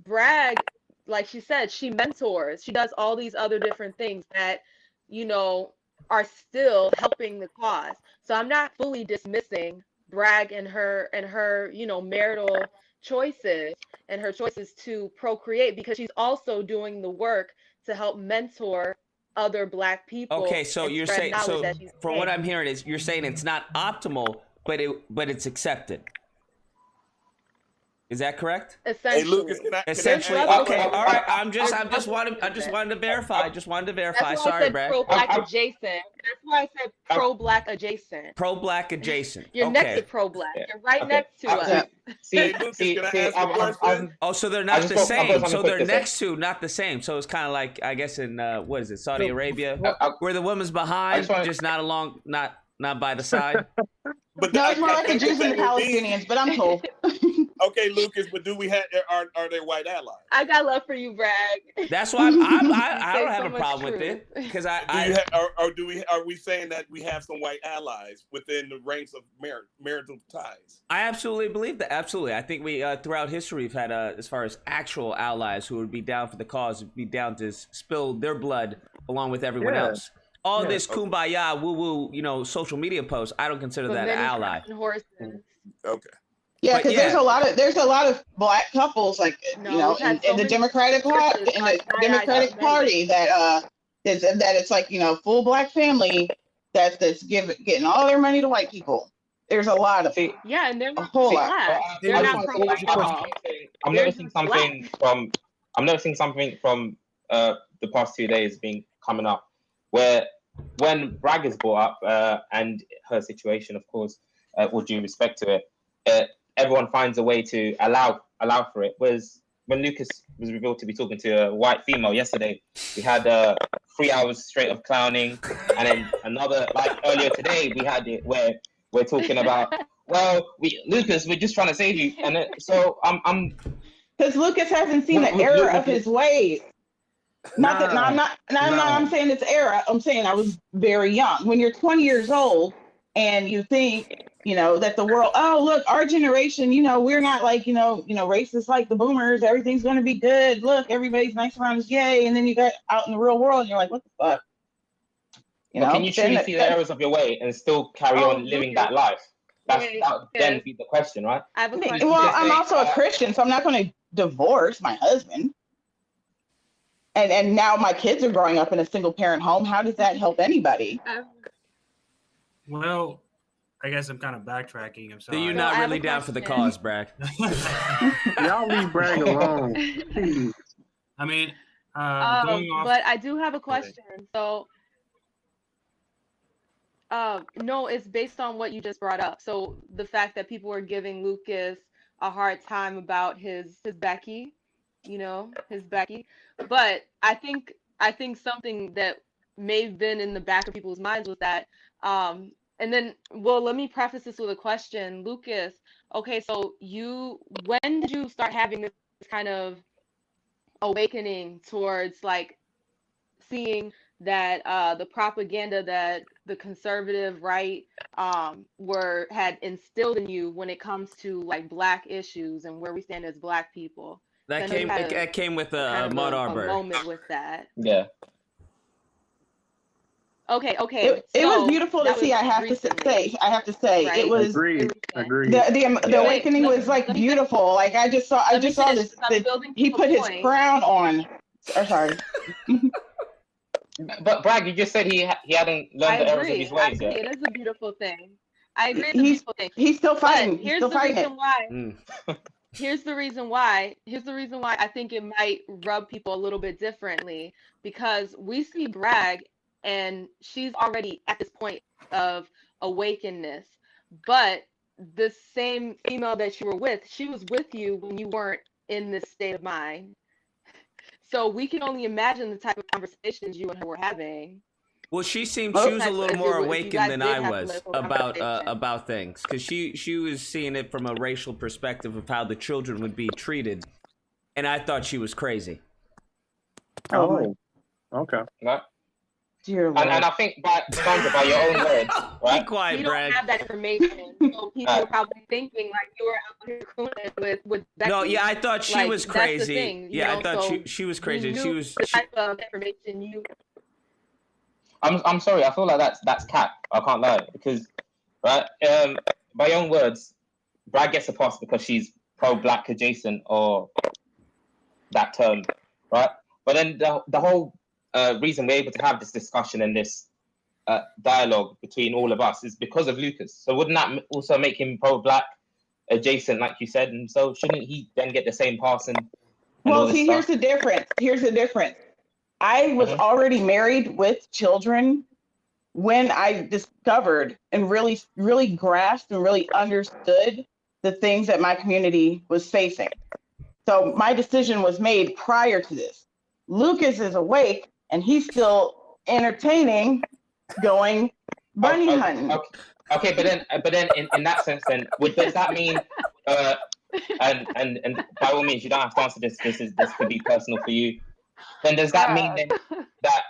Bragg, like she said, she mentors. She does all these other different things that, are still helping the cause. So I'm not fully dismissing Bragg and her marital choices and her choices to procreate, because she's also doing the work to help mentor other Black people. Okay, so you're saying, from what I'm hearing is you're saying it's not optimal, but it's accepted. Is that correct? Essentially. Hey, Lucas, essentially. Okay, all right. I just wanted to verify. That's Sorry, Bragg. Pro-Black adjacent. That's why I said pro-Black adjacent. Pro-Black adjacent. You're next to pro-Black. You're right next to us. So they're not the same. So they're next to, not the same. So it's kind of like, I guess in what is it, Saudi Arabia, where the woman's behind, just not along, not by the side. But no, it's more like the Jews and the Palestinians. But I'm told. Okay, Lucas, but do we have are there white allies? I got love for you, Bragg. That's why I don't have a problem with it, because are we saying that we have some white allies within the ranks of marital ties? I absolutely believe that. Absolutely, I think we throughout history we've had as far as actual allies who would be down for the cause, be down to spill their blood along with everyone else. All this kumbaya, woo-woo, social media posts, I don't consider that an ally. Okay. Yeah, because there's a lot of Black couples, like in the Democratic Party that it's like full Black family that's getting all their money to white people. There's a lot of it. Yeah, and they're a whole lot. They're not pro-Black at all. I'm noticing something from the past 2 days coming up, where when Bragg is brought up and her situation, of course, with due respect to it, everyone finds a way to allow for it. Whereas when Lucas was revealed to be talking to a white female yesterday, we had 3 hours straight of clowning, and then another, like earlier today, we had it where we're talking about, well, Lucas, we're just trying to save you, and so I'm because Lucas hasn't seen the error of his ways. I'm saying it's error. I'm saying I was very young. When you're 20 years old and you think, that the world, oh, look, our generation, we're not like, racist like the boomers. Everything's going to be good. Look, everybody's nice around us. Yay. And then you got out in the real world and you're like, what the fuck? Can you truly see the errors of your way and still carry on living that life? That would then be the question, right? I have a question. Well, I'm also a Christian, so I'm not going to divorce my husband. And now my kids are growing up in a single parent home. How does that help anybody? Well, I guess I'm kind of backtracking. I'm sorry. So you're not really down for the cause, Bragg. Y'all leave Bragg alone. I mean, going off. But I do have a question. So, no, it's based on what you just brought up. So the fact that people are giving Lucas a hard time about his Becky, his Becky. But I think something that may have been in the back of people's minds was that, and then, let me preface this with a question, Lucas. Okay, so when did you start having this kind of awakening towards like seeing that the propaganda that the conservative right had instilled in you when it comes to like Black issues and where we stand as Black people? That came with Maud Arbery. A moment with that. Yeah. Okay. It was beautiful to see. I have to say, right? It was. Agreed. The awakening was like beautiful. Like I just saw this. He put his crown on. Sorry. But Bragg, you just said he hadn't learned the errors of his ways yet. It is a beautiful thing. I agree. It's a beautiful thing. He's still fighting. Here's the reason why I think it might rub people a little bit differently, because we see Bragg and she's already at this point of awakeness, but the same female that you were with, she was with you when you weren't in this state of mind. So we can only imagine the type of conversations you and her were having. Well, she was a little more awakened than I was about things, because she was seeing it from a racial perspective of how the children would be treated, and I thought she was crazy. Oh, okay. Dear Lord. And I think by your own words, right? Be quiet, you Bragg. don't have that information, so people are probably thinking like you were out here crooning with Becky. No, yeah, I thought she was crazy. That's the thing, I thought she was crazy. She was the type of information you. I'm sorry. I feel like that's cap. I can't lie, because right, by your own words, Bragg gets a pass because she's pro-Black adjacent, or that term, right? But then the whole reason we're able to have this discussion and this dialogue between all of us is because of Lucas. So wouldn't that also make him pro-Black adjacent, like you said? And so shouldn't he then get the same pass? Well, see, here's the difference. I was already married with children when I discovered and really, really grasped and really understood the things that my community was facing. So my decision was made prior to this. Lucas is awake and he's still entertaining going bunny hunting. Okay, but then in that sense, then does that mean and by all means you don't have to answer this. This could be personal for you. Then does that mean then that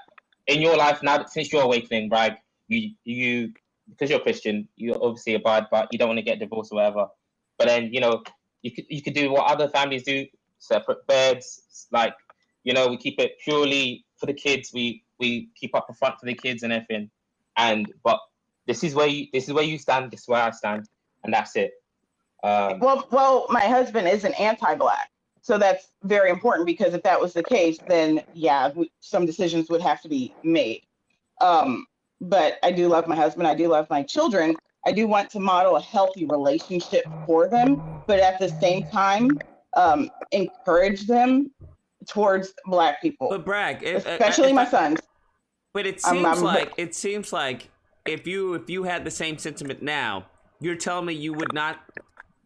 in your life now, since you're awakening, Bragg, you because you're Christian, you obviously abide, but you don't want to get divorced or whatever. But then you could do what other families do, separate beds, like we keep it purely for the kids. We keep up the front for the kids and everything. But this is where you stand. This is where I stand, and that's it. Well, my husband isn't anti-Black. So that's very important, because if that was the case, then some decisions would have to be made. But I do love my husband. I do love my children. I do want to model a healthy relationship for them, but at the same time, encourage them towards Black people. But Bragg, especially my sons. But it seems like if you had the same sentiment now, you're telling me you would not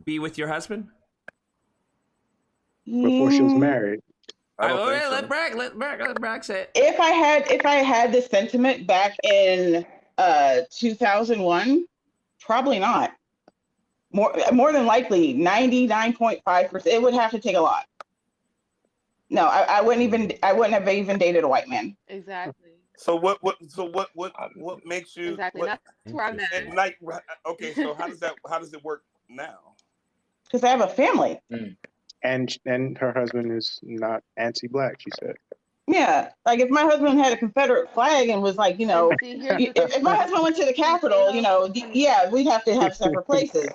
be with your husband before she was married. Let Bragg say it. If I had this sentiment back in 2001, probably not. More than likely, 99.5%. It would have to take a lot. No, I wouldn't have even dated a white man. Exactly. So what makes you exactly? What, That's where I'm at. Night, okay, so how does it work now? Because I have a family. And her husband is not anti-black, she said. Yeah, like if my husband had a Confederate flag and was like, if my husband went to the Capitol, yeah, we'd have to have separate places.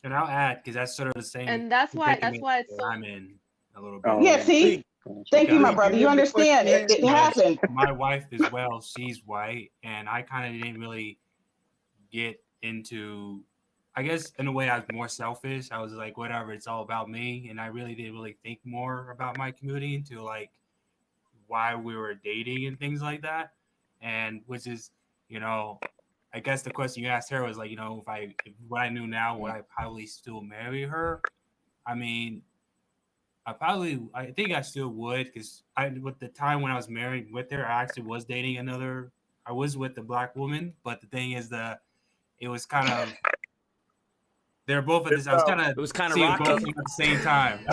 And I'll add, because that's sort of the same. And that's why it's so. I'm in a little bit. Yeah, see? Thank you, my brother. You understand. It happened. My wife as well, she's white, and I kind of didn't really get into, I guess in a way I was more selfish. I was like, whatever, it's all about me. And I really didn't really think more about my community until like why we were dating and things like that. And which is, I guess the question you asked her was like, if what I knew now, would I probably still marry her? I mean, I think I still would, because with the time when I was married with her, I actually was dating I was with a black woman, but the thing is it was kind of, they're both at this, it was kind of rocky both at the same time.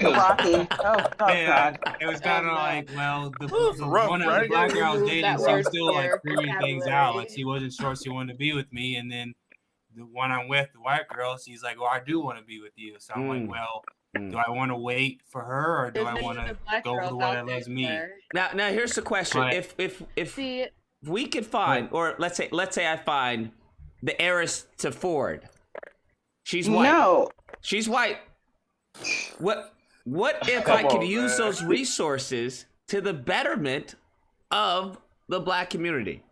Rocky. Oh, God. It was kind of like, well, the one of the black girl I was dating, she was still like figuring things out. Like she wasn't sure she wanted to be with me, and then the one I'm with, the white girl, she's like, well, I do want to be with you. So I'm like, well, do I want to wait for her, or do I want to go for the one that loves me? Now here's the question: if we could find, or let's say I find the heiress to Ford, she's white. No, she's white. What if I could use those resources to the betterment of the black community?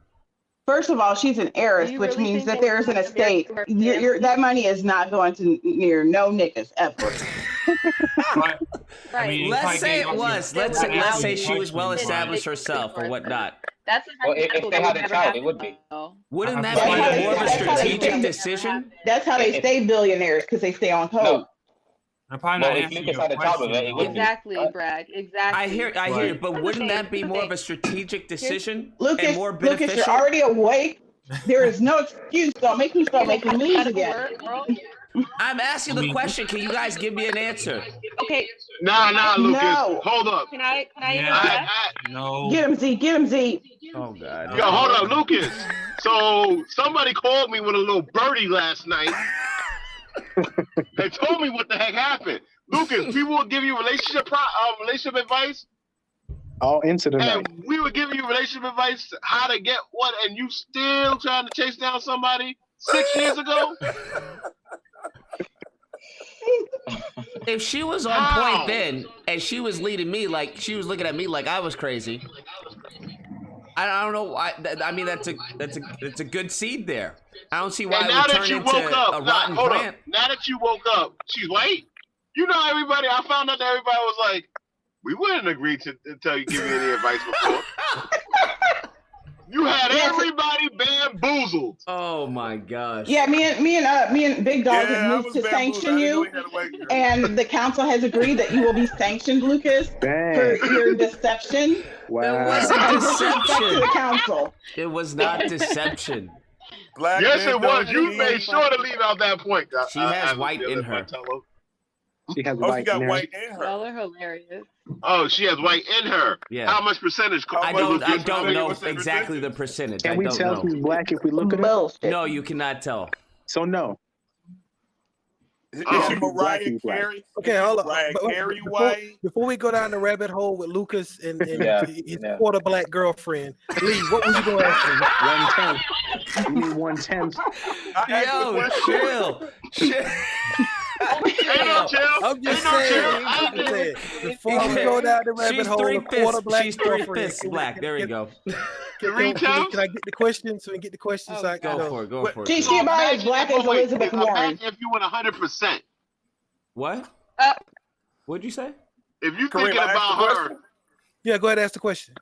First of all, she's an heiress, which means that there is an estate. That money is not going to near no niggas ever. Right. I mean, let's say it was. Let's say she was well established herself or whatnot. That's if they had a child, it would be. Wouldn't that be more of a strategic decision? That's how they stay billionaires, because they stay on code. No. If Lucas had a child with it would exactly, Bragg. Exactly. I hear you, but wouldn't that be more of a strategic decision and more Lucas, beneficial? you're already awake. There is no excuse. Don't make me start making moves again. I'm asking the question. Can you guys give me an answer? Okay. Nah, Lucas. No. Hold up. Can I No. Get him, Z. Get him, Z. Oh, God. Yo, hold up, Lucas. So somebody called me with a little birdie last night. They told me what the heck happened. Lucas, people will give you relationship advice. All into the night. And we were giving you relationship advice, how to get what, and you still trying to chase down somebody 6 years ago? If she was on point then, and she was leading me like she was looking at me like I was crazy, I don't know why. I mean, that's a good seed there. I don't see why it would turn into a rotten plant. Now that you woke up, she's white. Everybody. I found out that everybody was like, we wouldn't agree to tell you, give you any advice before. You had everybody bamboozled. Oh my gosh. Yeah, me and Big Dog have moved to sanction you, and the council has agreed that you will be sanctioned, Lucas, for your deception. Wow. It wasn't deception. To the council. It was not deception. Yes, it was. You made sure to leave out that point. She has white in her. She has white in her. Y'all are hilarious. Oh, she has white in her. Yeah. How much percentage? I don't know exactly the percentage. Can we tell who's black if we look at it? No, you cannot tell. So no. Is she Mariah Carey? Okay, hold on. Mariah Carey white? Before we go down the rabbit hole with Lucas and his quarter black girlfriend, Lee, what was you going to ask me? 1/10. You mean 1/10? Yo, chill. I'm just saying. Before we go down the rabbit hole, the quarter black she's girlfriend. 3/5 black. There we go. Can I get the question? So we can get the question. So I can Go for it. She about as black as Elizabeth Warren. If you went 100%. What? What'd you say? If you thinking about her. Yeah, go ahead and ask the question.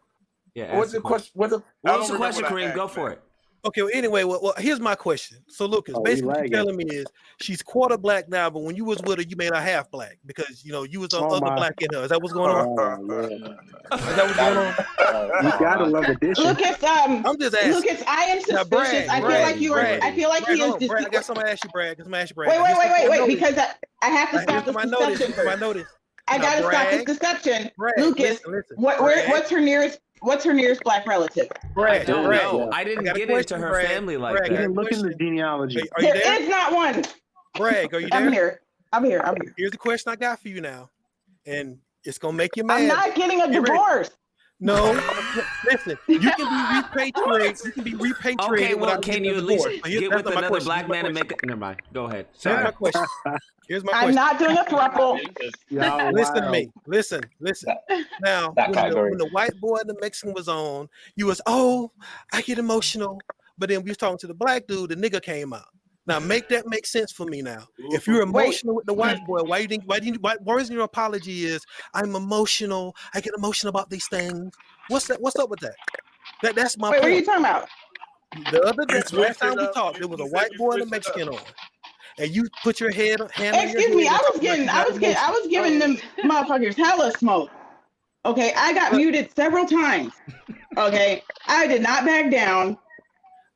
Yeah. What's the question? What was the question, Kareem? Go for it. Okay. Well, anyway, well, here's my question. So, Lucas, basically, what you're telling me is she's quarter black now, but when you was with her, you made her half black because you was other black in her. Is that what's going on? Is that what's going on? You gotta love addition. Lucas, I'm just asking. Lucas, I am suspicious. I feel like you are. I feel like he is. I got something to ask you, Brad. Wait, because I have to stop this deception. I noticed. I gotta stop this deception. Lucas, what's her nearest black relative? I don't know. I didn't get into her family like that. You didn't look in the genealogy. There is not one. Bragg, are you there? I'm here. Here's the question I got for you now, and it's gonna make you mad. I'm not getting a divorce. No, listen. You can be repatriated. You can be repatriated. Okay, well, can you at least get with another black man and make it? Never mind. Go ahead. Sorry. Here's my question. I'm not doing a throuple. Listen to me. Listen. Now, when the white boy and the Mexican was on, you was, I get emotional. But then we was talking to the black dude, the nigga came out. Now make that make sense for me now. If you're emotional with the white boy, why is your apology is I'm emotional, I get emotional about these things. What's up with that? That's my point. What are you talking about? The other day, last time we talked, there was a white boy and a Mexican on. And you put your hand on your head. Excuse me, I was giving them motherfuckers hella smoke. Okay, I got muted several times. Okay, I did not back down.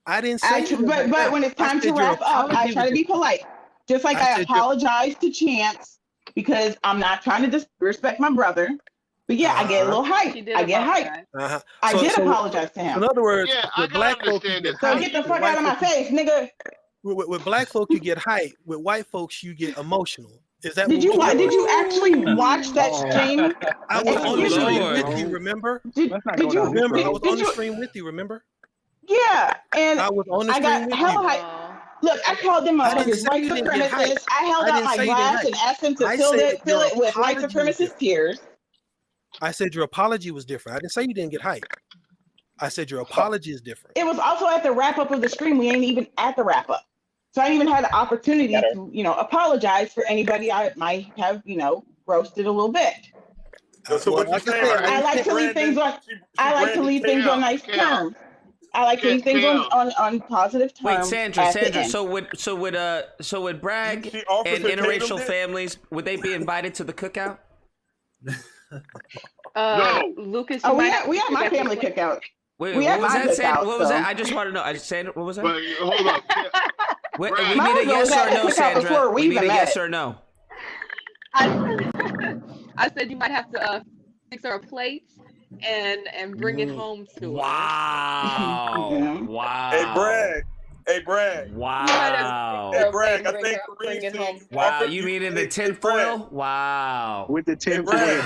I didn't say but when it's time to wrap up, I try to be polite. Just like I apologize to Chance because I'm not trying to disrespect my brother. But yeah, I get a little hype. I get hype. I did apologize to him. In other words, with black folk, so get the fuck out of my face, nigga. With black folk, you get hype. With white folks, you get emotional. Is that? Did you actually watch that stream? I was on the stream with you. Remember? Did you remember? I was on the stream with you. Remember? Yeah, and I was on the I got hella hype. Look, I called them white supremacists. I held out my glass and asked them to fill it with white supremacist tears. I said your apology was different. I didn't say you didn't get hype. I said your apology is different. It was also at the wrap up of the stream. We ain't even at the wrap up, so I didn't even have the opportunity to, apologize for anybody I might have, roasted a little bit. So what you saying? I like to leave things on. I like to leave things on nice terms. I like to leave things on positive terms. Wait, Sandra. So would Bragg and interracial families, would they be invited to the cookout? No, Lucas. We had my family cookout. Wait, what was that, Sandra? What was that? I just want to know. Sandra, what was that? But hold up. We need a yes or no, Sandra. We need a yes or no. I said you might have to fix her a plate and bring it home to her. Wow. Wow. Hey, Brad. Wow. Hey, Brad, I think Kareem home. Wow, you mean in the tinfoil? Wow. With the tinfoil.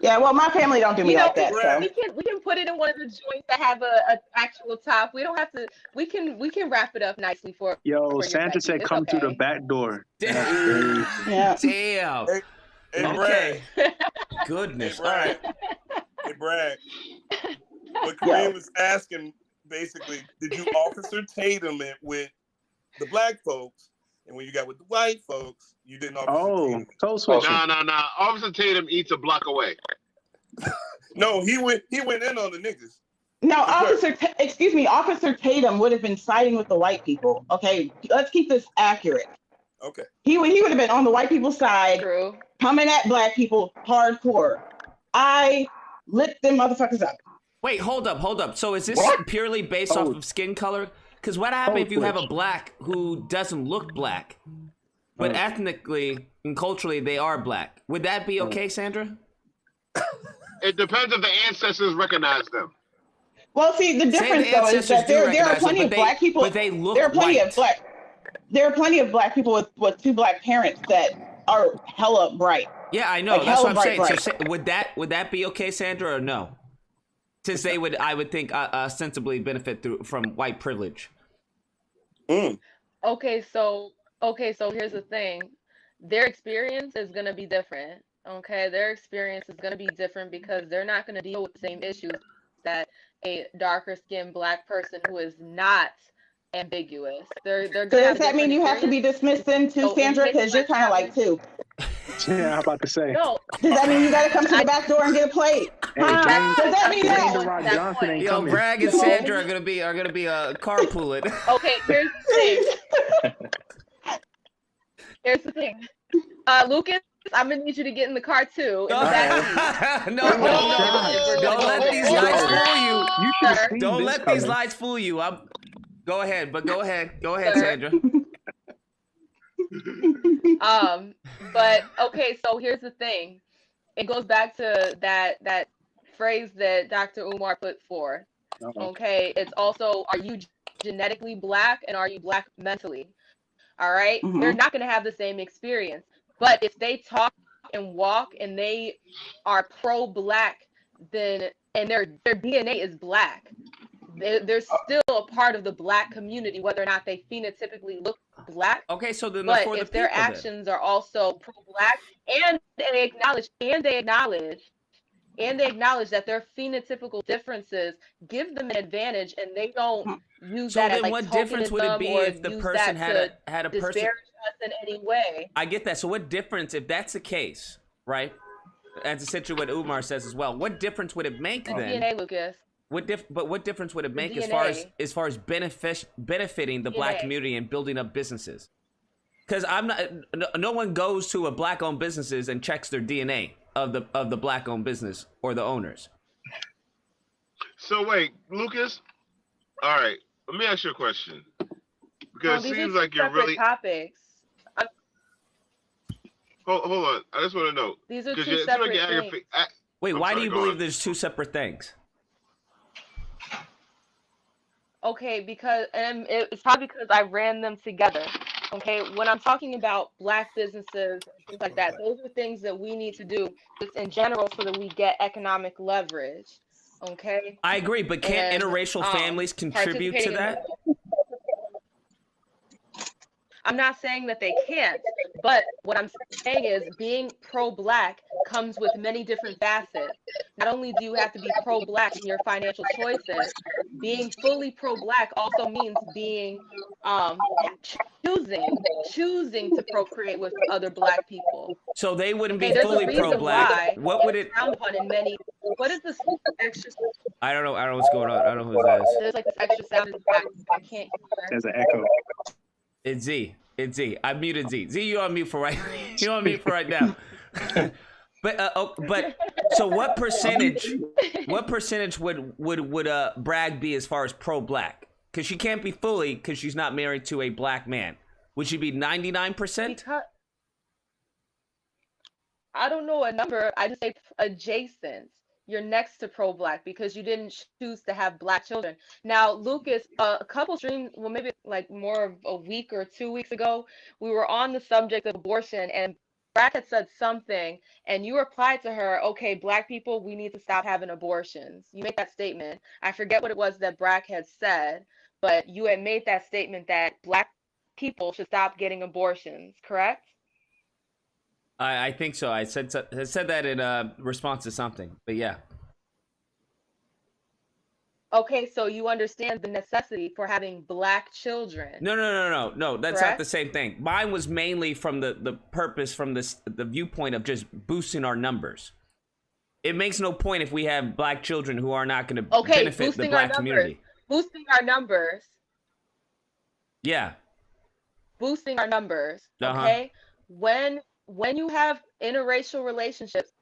Yeah, well, my family don't do me like that. So. We can put it in one of the joints that have a actual top. We don't have to. We can wrap it up nicely for. Yo, Sandra said, "Come through the back door." Damn. Yeah. Damn. Hey, okay. Brad. Goodness. Hey, Brad. Hey, Brad. What Kareem was asking, basically, did you Officer Tatum it with the black folks, and when you got with the white folks, you didn't Officer Tatum? No. Officer Tatum eats a block away. No, he went in on the niggas. No, Officer Tatum would have been siding with the white people. Okay, let's keep this accurate. Okay. He would have been on the white people's side, coming at black people hardcore. I lit them motherfuckers up. Wait, hold up. So is this purely based off of skin color? Because what happens if you have a black who doesn't look black, but ethnically and culturally they are black? Would that be okay, Sandra? It depends if the ancestors recognize them. Well, see, the difference though is that there are plenty of black people. But they look there are plenty white. of black. There are plenty of black people with two black parents that are hella bright. Yeah, I know. Like, that's what I'm saying. bright. So would that be okay, Sandra, or no? Since they would, I would think, ostensibly benefit from white privilege. Okay, so here's the thing. Their experience is gonna be different. Okay, their experience is gonna be different because they're not gonna deal with the same issues that a darker skinned black person who is not ambiguous. They're So does that mean you have to be dismissed then too, Sandra? Because you're kind of like too. Yeah, I'm about to say. No. Does that mean you got to come to the back door and get a plate? Hey, does that mean that? Rock Johnson ain't Yo, coming. Bragg and Sandra are gonna be carpooling. Okay, here's the thing. Here's the thing. Lucas, I'm gonna need you to get in the car too. In the back seat. No. Don't let these lights fool you. Don't let these lights fool you. Go ahead, Sandra. But okay, so here's the thing. It goes back to that phrase that Dr. Umar put forth. Okay, it's also, are you genetically black and are you black mentally? All right, they're not going to have the same experience. But if they talk and walk and they are pro-black, then and their DNA is black, they're still a part of the black community, whether or not they phenotypically look black. Okay, so then but if their actions are also pro-black and they acknowledge that their phenotypical differences give them an advantage, and they don't use that as like what difference would it be if the person had a person disparage us in any way? I get that. So what difference, if that's the case, right? That's essentially what Umar says as well. What difference would it make then? DNA, Lucas. What difference would it make as far as benefiting the black community and building up businesses? Because no one goes to a black-owned businesses and checks their DNA of the black-owned business or the owners. So wait, Lucas. All right, let me ask you a question, because it seems like you're really topics. Hold on, I just want to know. These are two separate things. Wait, why do you believe there's two separate things? Okay, because it's probably because I ran them together. Okay, when I'm talking about black businesses, things like that, those are things that we need to do just in general so that we get economic leverage. Okay. I agree, but can't interracial families contribute to that? I'm not saying that they can't, but what I'm saying is being pro-black comes with many different facets. Not only do you have to be pro-black in your financial choices, being fully pro-black also means being choosing to procreate with other black people. So they wouldn't be fully pro-black. What would it? What is this extra? I don't know what's going on. I don't know who that is. There's like this extra sound in the back. I can't hear. There's an echo. It's Z. I muted Z. Z, you on mute for right. You on mute for right now. But so what percentage would Bragg be as far as pro-black? Because she can't be fully, because she's not married to a black man. Would she be 99%? I don't know a number. I just say adjacent. You're next to pro-black because you didn't choose to have black children. Now, Lucas, a couple streams, well, maybe like more of a week or 2 weeks ago, we were on the subject of abortion, and Bragg had said something, and you replied to her, okay, black people, we need to stop having abortions. You made that statement. I forget what it was that Bragg had said, but you had made that statement that black people should stop getting abortions, correct? I think so. I said that in response to something, but yeah. Okay, so you understand the necessity for having black children. No. That's correct? Not the same thing. Mine was mainly from the purpose, from the viewpoint of just boosting our numbers. It makes no point if we have black children who are not going to benefit the black community. Boosting our numbers. Yeah. Boosting our numbers. Okay. When you have interracial relationships,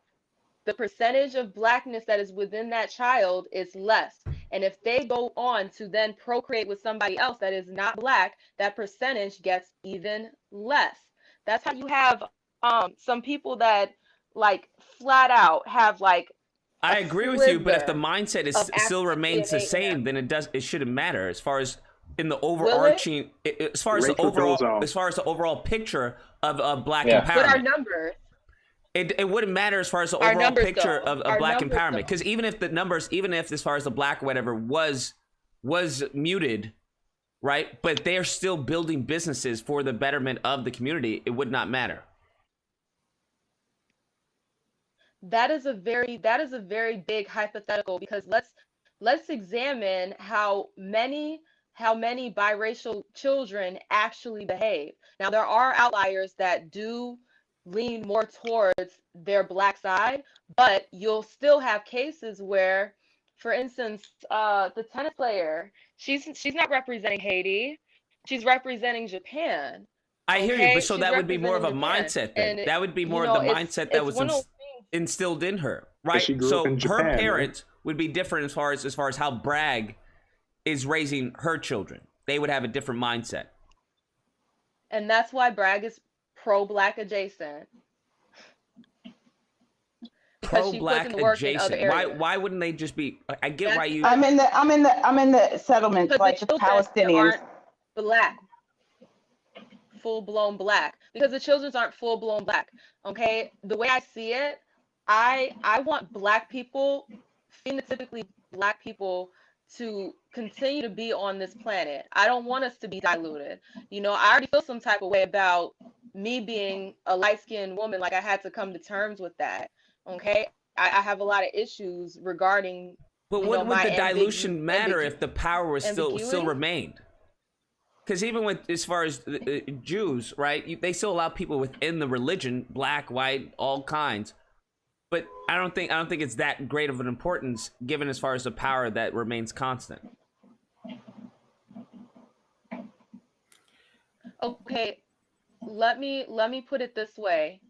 the percentage of blackness that is within that child is less. And if they go on to then procreate with somebody else that is not black, that percentage gets even less. That's how you have some people that like flat out have like. I agree with you, but if the mindset is still remains the same, then it shouldn't matter as far as in the overarching, as far as the overall picture of black empowerment. But our numbers. It wouldn't matter as far as the overall picture of black empowerment, because even if as far as the black whatever was muted, right? But they're still building businesses for the betterment of the community. It would not matter. That is a very big hypothetical, because let's examine how many biracial children actually behave. Now, there are outliers that do lean more towards their black side, but you'll still have cases where For instance, the tennis player, she's not representing Haiti. She's representing Japan. I hear you, but so She's that would be more of a representing Japan. mindset then. And That would be you more of know, the mindset that it's was one of instilled in her, right? She grew up So in her Japan, parents would be different as far as how Bragg is raising her children. They would have a different mindset. And that's why Bragg is pro-black adjacent. Pro-black adjacent. Why wouldn't they just be? I get why you. I'm in the settlements like the Palestinians. Aren't black, full-blown black, because the children aren't full-blown black. Okay, the way I see it, I want black people, phenotypically black people, to continue to be on this planet. I don't want us to be diluted. You know, I already feel some type of way about me being a light-skinned woman. Like, I had to come to terms with that. Okay, I have a lot of issues regarding. But what would the dilution matter if the power was still remained? Because even with as far as Jews, right, they still allow people within the religion, black, white, all kinds. But I don't think it's that great of an importance given as far as the power that remains constant. Okay, let me put it this way: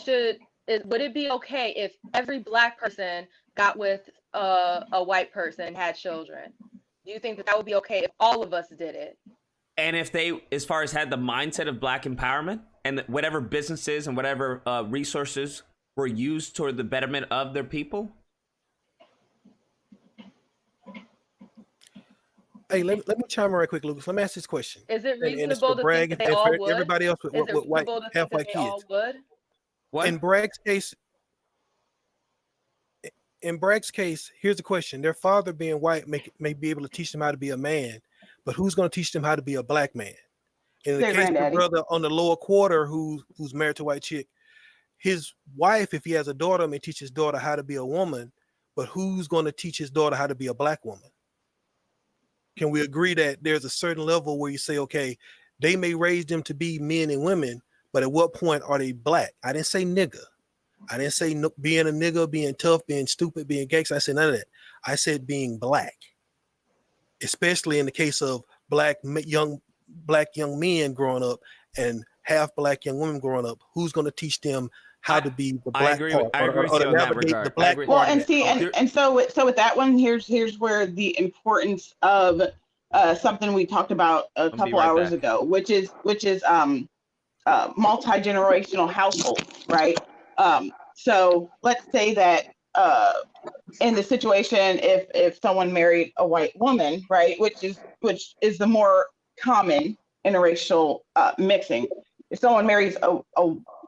would it be okay if every black person got with a white person and had children? Do you think that would be okay if all of us did it? And if they, as far as had the mindset of black empowerment and whatever businesses and whatever resources were used toward the betterment of their people? Hey, let me chime in right quick, Lucas. Let me ask this question. Is it to reasonable to Bragg think that they all would? everybody else with white, half white kids? All would? What? In Bragg's case, here's the question: their father being white may be able to teach them how to be a man, but who's going to teach them how to be a black man? In the case of the brother on the lower quarter who's married to a white chick, his wife, if he has a daughter, may teach his daughter how to be a woman, but who's going to teach his daughter how to be a black woman? Can we agree that there's a certain level where you say, okay, they may raise them to be men and women, but at what point are they black? I didn't say nigga. I didn't say being a nigga, being tough, being stupid, being gangster. I said none of that. I said being black, especially in the case of black young men growing up and half black young women growing up. Who's going to teach them how to be the black part? I agree with you on that regard. The black part. Well, and see, and so with that one, here's where the importance of something we talked about a couple hours ago, which is multi-generational households, right? So let's say that in the situation, if someone married a white woman, right, which is the more common interracial mixing. If someone marries a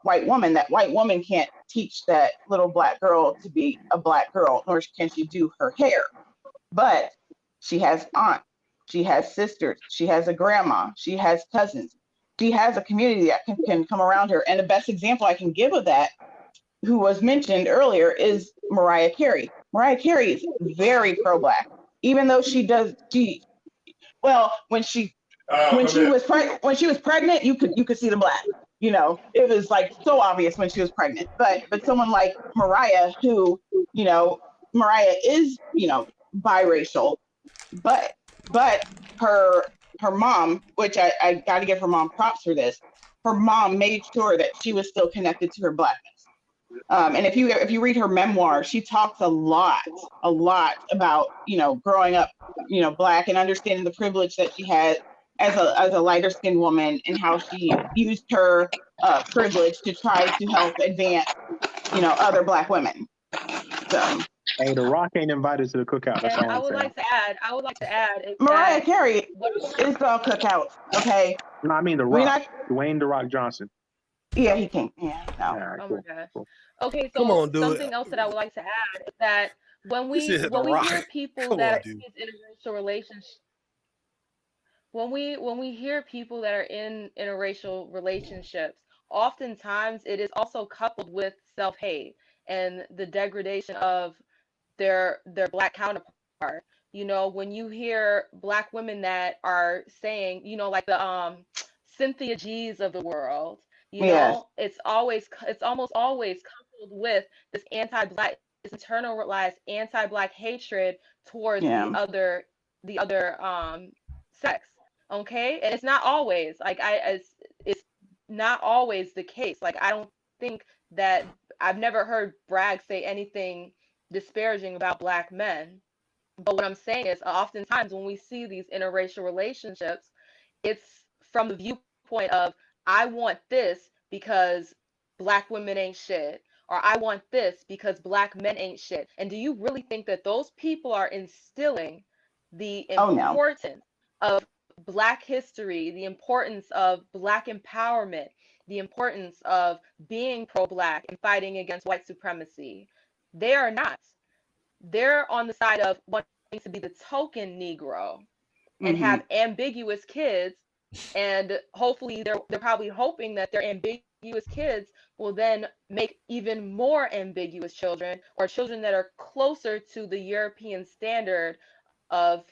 white woman, that white woman can't teach that little black girl to be a black girl, nor can she do her hair. But she has aunt, she has sisters, she has a grandma, she has cousins, she has a community that can come around her. And the best example I can give of that, who was mentioned earlier, is Mariah Carey. Mariah Carey is very pro-black, even though when she was pregnant, you could see the black. You know, it was like so obvious when she was pregnant. But someone like Mariah, who, you know, Mariah is, you know, biracial, but her mom, which I got to give her mom props for this. Her mom made sure that she was still connected to her blackness. And if you read her memoir, she talks a lot about, you know, growing up, you know, black and understanding the privilege that she had as a lighter skinned woman and how she used her privilege to try to help advance, you know, other black women. So. Hey, The Rock ain't invited to the cookout. That's all I would like to add. Mariah Carey is the cookout. Okay. No, I mean The Rock. Dwayne The Rock Johnson. Yeah, he can. Yeah. No. Right, oh cool, my gosh. cool. Okay, so something else that I would like to add is that when we hear people that are in interracial relationships, when we hear people that are in interracial relationships, oftentimes it is also coupled with self-hate and the degradation of their black counterpart. You know, when you hear black women that are saying, you know, like the Cynthia G's of the world, you know, it's almost always coupled with this internalized anti-black hatred towards the other sex. Okay, and it's not always like it's not always the case. Like I don't think that I've never heard Bragg say anything disparaging about black men. But what I'm saying is, oftentimes when we see these interracial relationships, it's from the viewpoint of, I want this because black women ain't shit, or I want this because black men ain't shit. And do you really think that those people are instilling the importance of black history, the importance of black empowerment, the importance of being pro-black and fighting against white supremacy? They are not. They're on the side of wanting to be the token Negro and have ambiguous kids, and hopefully they're probably hoping that their ambiguous kids will then make even more ambiguous children, or children that are closer to the European standard of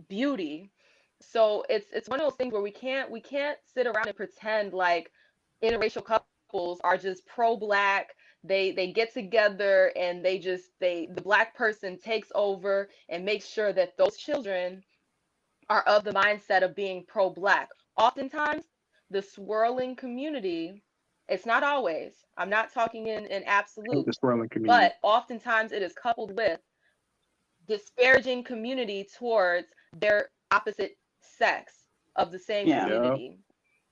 beauty. So it's one of those things where we can't sit around and pretend like interracial couples are just pro-black. They get together and the black person takes over and makes sure that those children are of the mindset of being pro-black. Oftentimes, the swirling community, it's not always, I'm not talking in absolute, but oftentimes it is coupled with disparaging community towards their opposite sex of the same community.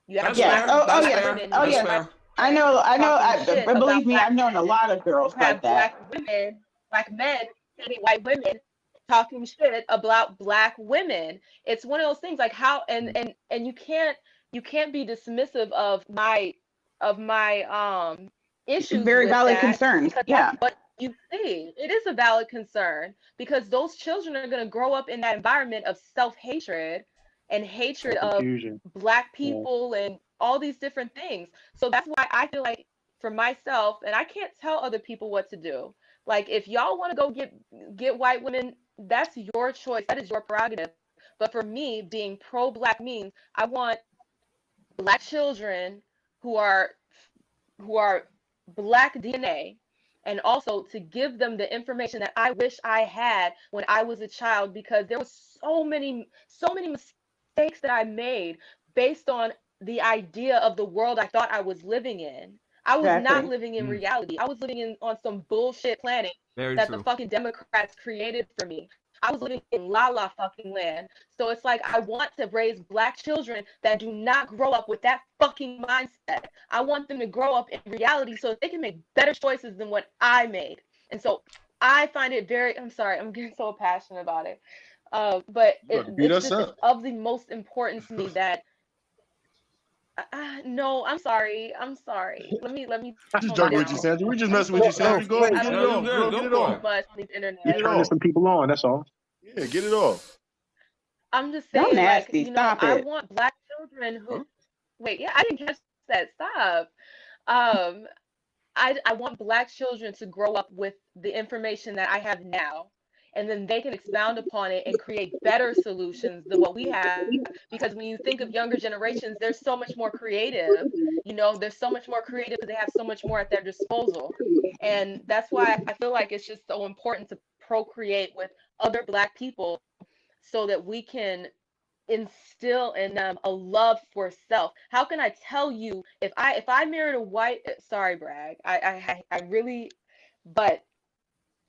You have yes. I know. Believe me, I've known a lot of girls like that. Black men hating white women, talking shit about black women. It's one of those things, like how and you can't be dismissive of my issues. Very with valid that, concerns. Yeah. But you see, it is a valid concern, because those children are going to grow up in that environment of self-hatred and hatred of black people and all these different things. So that's why I feel like, for myself, and I can't tell other people what to do. Like, if y'all want to go get white women, that's your choice. That is your prerogative. But for me, being pro-black means I want black children who are black DNA, and also to give them the information that I wish I had when I was a child, because there was so many mistakes that I made based on the idea of the world I thought I was living in. I was not living in reality. I was living on some bullshit planet the fucking Democrats created for me. I was living in la fucking land. So it's like, I want to raise black children that do not grow up with that fucking mindset. I want them to grow up in reality so that they can make better choices than what I made. And so I find it I'm sorry, I'm getting so passionate about it. But it's just of the most importance to me that no, I'm sorry. Let me. Just joking with you, Sandra. We just messing with you, Sandra. Go ahead, get it off. Girl, get it off. You're turning some people on. That's all. Yeah, get it off. I'm just saying, nasty. Stop I want black children who. Wait, yeah, I didn't catch that. Stop. I want black children to grow up with the information that I have now, and then they can expound upon it and create better solutions than what we have. Because when you think of younger generations, they're so much more creative. They're so much more creative because they have so much more at their disposal. And that's why I feel like it's just so important to procreate with other black people, so that we can instill in them a love for self. How can I tell you, if I married a white, sorry, Bragg, I really, but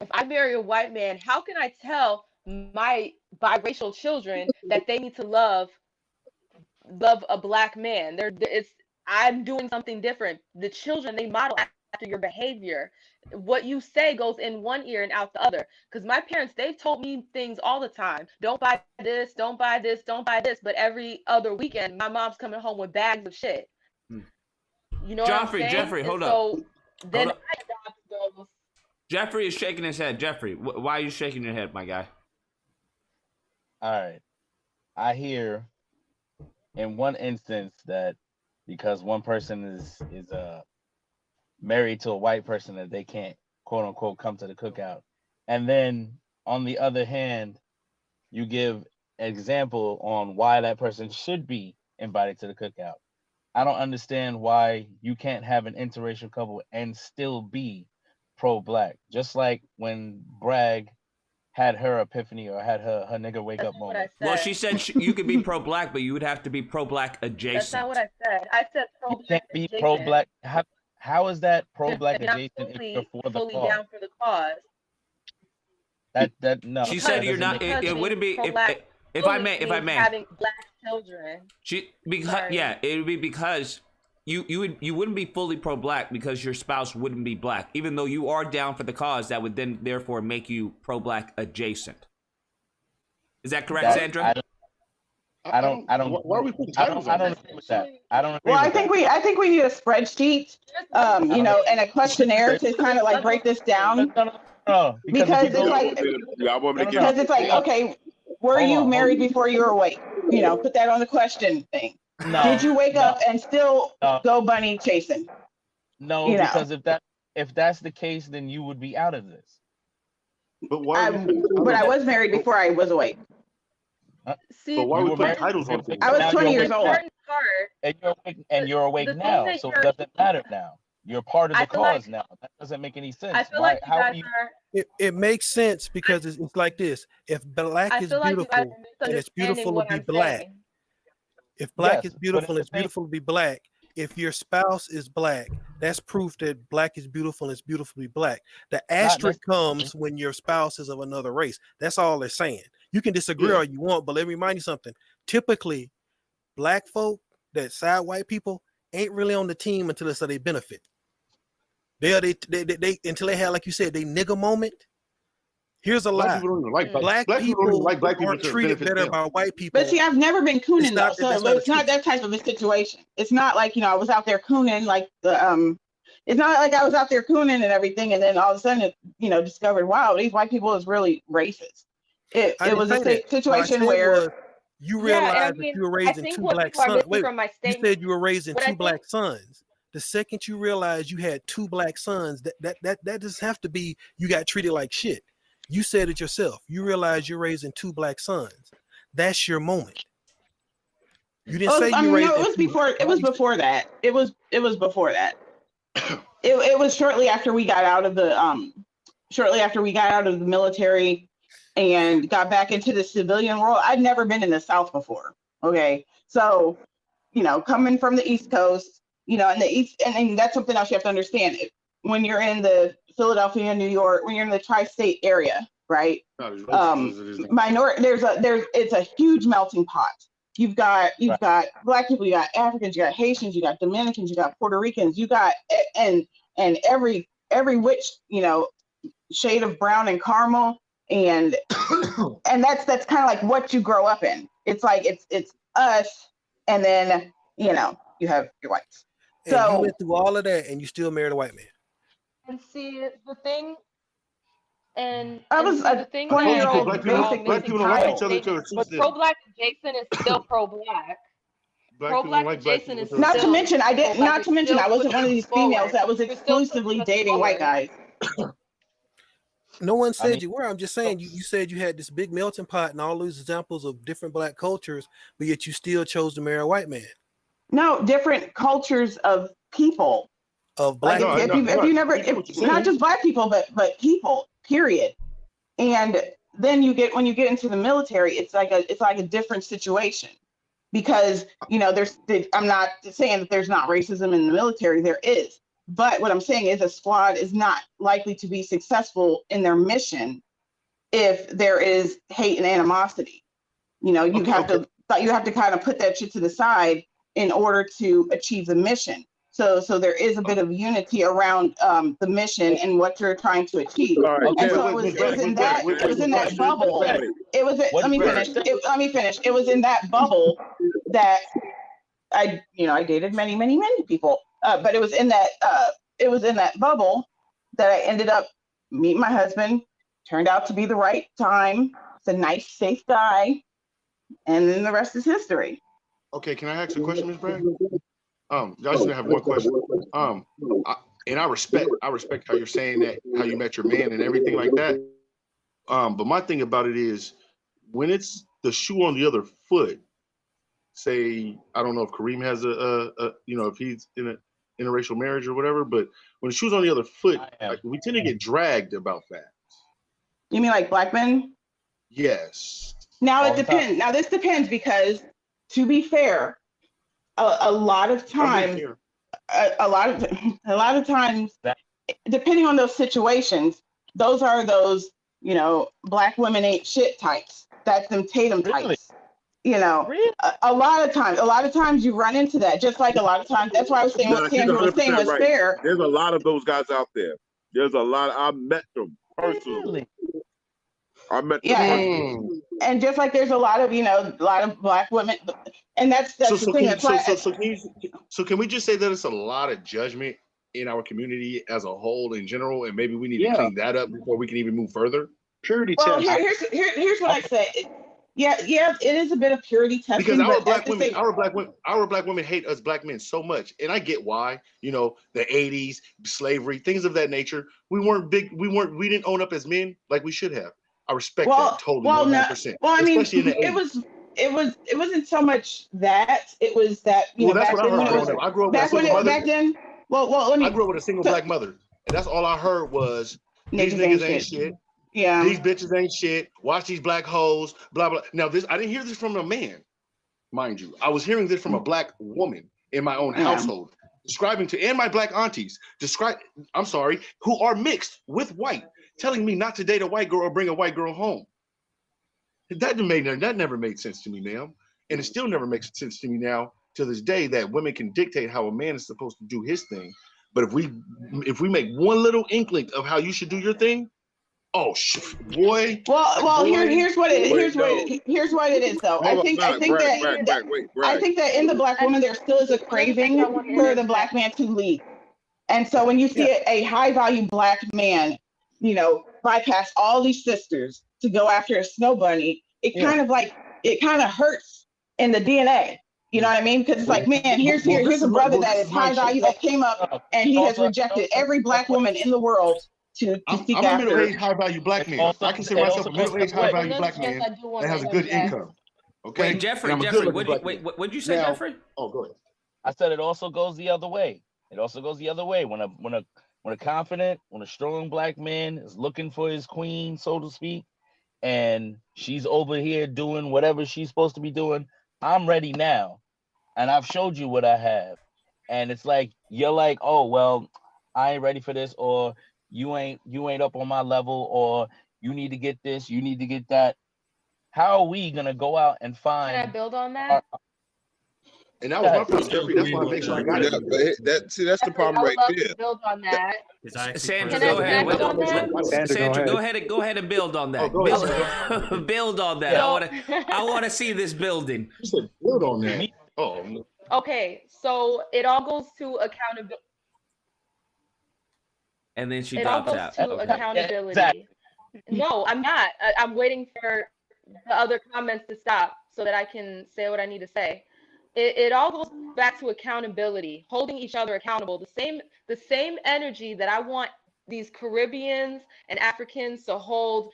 if I marry a white man, how can I tell my biracial children that they need to love a black man? I'm doing something different. The children, they model after your behavior. What you say goes in one ear and out the other. Because my parents, they've told me things all the time. Don't buy this, don't buy this, don't buy this. But every other weekend, my mom's coming home with bags of shit. You know what I'm saying? Jeffrey, hold up. Then Jeffrey is shaking his head. Jeffrey, why are you shaking your head, my guy? All right. I hear in one instance that because one person is married to a white person, that they can't, quote unquote, come to the cookout. And then on the other hand, you give an example on why that person should be invited to the cookout. I don't understand why you can't have an interracial couple and still be pro-black. Just like when Bragg had her epiphany or had her nigga wake up moment. Well, she said you could be pro-black, but you would have to be pro-black adjacent. That's not what I said. I said pro-black. You can't be pro-black. How is that pro-black adjacent if you're for the fully cause? down for the cause. That no. She said you're not. It wouldn't be if I may. Having black children. It would be because you wouldn't be fully pro-black because your spouse wouldn't be black, even though you are down for the cause. That would then therefore make you pro-black adjacent. Is that correct, Sandra? I don't. Why are we putting titles on? I don't agree with that. I don't agree. Well, I think we need a spreadsheet, you know, and a questionnaire to kind of like break this down. No, because it's like, okay, were you married before you were awake? You know, put that on the question thing. No, did you wake up and still go bunny chasing? No, you because if that's the case, then you would be out of this. But why? But I was married before I was awake. See, but why are we putting titles on things? I was 20 years old. And you're awake now, so it doesn't matter now. You're part of the cause now. That doesn't make any sense. I feel like you guys It makes sense because it's like this. If black is beautiful, then it's beautiful to be black. If black is beautiful, it's beautiful to be black. If your spouse is black, that's proof that black is beautiful and it's beautiful to be black. The asterisk comes when your spouse is of another race. That's all they're saying. You can disagree all you want, but let me remind you something. Typically, black folk that side white people ain't really on the team until it's they benefit. They until they have, like you said, they nigga moment. Here's a lie. Black people aren't treated better by white people. But see, I've never been cooning though, so it's not that type of a situation. It's not like, you know, I was out there cooning like the it's not like I was out there cooning and everything, and then all of a sudden, you know, discovered, wow, these white people is really racist. It was a situation where you realized that you were raising two black sons. Wait, you said you were raising two black sons. The second you realize you had two black sons, that doesn't have to be you got treated like shit. You said it yourself. You realize you're raising two black sons. That's your moment. You didn't say you raised. No, it was before. It was before that. It was before that. It was shortly after we got out of the military and got back into the civilian world. I'd never been in the South before. Okay, so you know, coming from the East Coast, you know, and the East, and that's something else you have to understand. When you're in the Philadelphia, New York, when you're in the tri-state area, right? It's a huge melting pot. You've got black people, you got Africans, you got Haitians, you got Dominicans, you got Puerto Ricans, you got and every which, you know, shade of brown and caramel, and that's kind of like what you grow up in. It's like it's us, and then you know you have your whites. And so you went through all of that, and you still married a white man. And see the thing, and I was a 20-year-old black people don't like each other. But pro-black adjacent is still pro-black. Pro-black adjacent is not to mention I wasn't one of these females that was exclusively dating white guys. No one said you were. I'm just saying you said you had this big melting pot and all these examples of different black cultures, but yet you still chose to marry a white man. No, different cultures of people. Of black, like if not just black people, but people, period. And then when you get into the military, it's like a different situation, because you know I'm not saying that there's not racism in the military, there is, but what I'm saying is a squad is not likely to be successful in their mission if there is hate and animosity. You know, you have to kind of put that shit to the side in order to achieve the mission. So there is a bit of unity around the mission and what you're trying to achieve. And so it was in that bubble. Let me finish. It was in that bubble that I dated many, many, many people. But it was in that bubble that I ended up meeting my husband. Turned out to be the right time. It's a nice, safe guy. And then the rest is history. Okay, can I ask a question, Ms. Bragg? I just gonna have one question. I respect how you're saying that, how you met your man and everything like that. But my thing about it is, when it's the shoe on the other foot, say, I don't know if Kareem has if he's in an interracial marriage or whatever, but when the shoe's on the other foot, like, we tend to get dragged about that. You mean like black men? Yes. Now it depends. Now this depends because, to be fair, a lot of times, a lot of times, depending on those situations, those are those, you know, black women ain't shit types. That's them Tatum types. You know, a lot of times you run into that. Just like a lot of times, that's why I was saying what Sandra was saying was fair. There's a lot of those guys out there. There's a lot. I met them personally. I met them personally. And just like there's a lot of, you know, a lot of black women, and that's the thing. So can we just say that it's a lot of judgment in our community as a whole in general, and maybe we need to clean that up before we can even move further? Purity well, test. Here's what I say. Yeah, it is a bit of purity testing. Because our black women hate us black men so much, and I get why. You know, the '80s, slavery, things of that nature. We didn't own up as men like we should have. I respect that totally. 100%. Well, I mean, especially in the 80s. it wasn't so much that. It was that, you know, that's back what I then heard growing up. I grew up with a single mother. back then. Well, let me. I grew up with a single black mother, and that's all I heard was these niggas ain't shit. Yeah. These bitches ain't shit. Watch these black hoes. Blah blah. Now I didn't hear this from a man, mind you. I was hearing this from a black woman in my own household, describing to, and my black aunties who are mixed with white, telling me not to date a white girl or bring a white girl home. That never made sense to me, ma'am, and it still never makes sense to me now to this day that women can dictate how a man is supposed to do his thing. But if we make one little inkling of how you should do your thing, boy. Well, here's what it is though. I think that in the black woman there still is a craving for the black man to lead. And so when you see a high value black man, you know, bypass all these sisters to go after a snow bunny, it kind of hurts in the DNA. You know what I mean? Because it's like, man, here's a brother that is high value that came up and he has rejected every black woman in the world to seek after. I'm a middle-aged, high-value black man. I consider myself a middle-aged, high-value black man that has a good income. Okay. Wait, Jeffrey, what'd you say, Jeffrey? Oh, go ahead. I said it also goes the other way. When a confident, when a strong black man is looking for his queen, so to speak, and she's over here doing whatever she's supposed to be doing, I'm ready now. And I've showed you what I have. And it's like, you're like, oh, well, I ain't ready for this, or you ain't up on my level, or you need to get this, you need to get that. How are we gonna go out and find? Can I build on that? And that was my point, Jeffrey. That's why I make sure I got it. That's the problem right there. Build on that. Sandra, go ahead. Sandra, go ahead and build on that. Build on that. I want to see this building. You said build on that. Oh. Okay, so it all goes to accountability. And then she it all drops goes out. to accountability. Exactly. No, I'm not. I'm waiting for the other comments to stop so that I can say what I need to say. It all goes back to accountability, holding each other accountable. The same energy that I want these Caribbeans and Africans to hold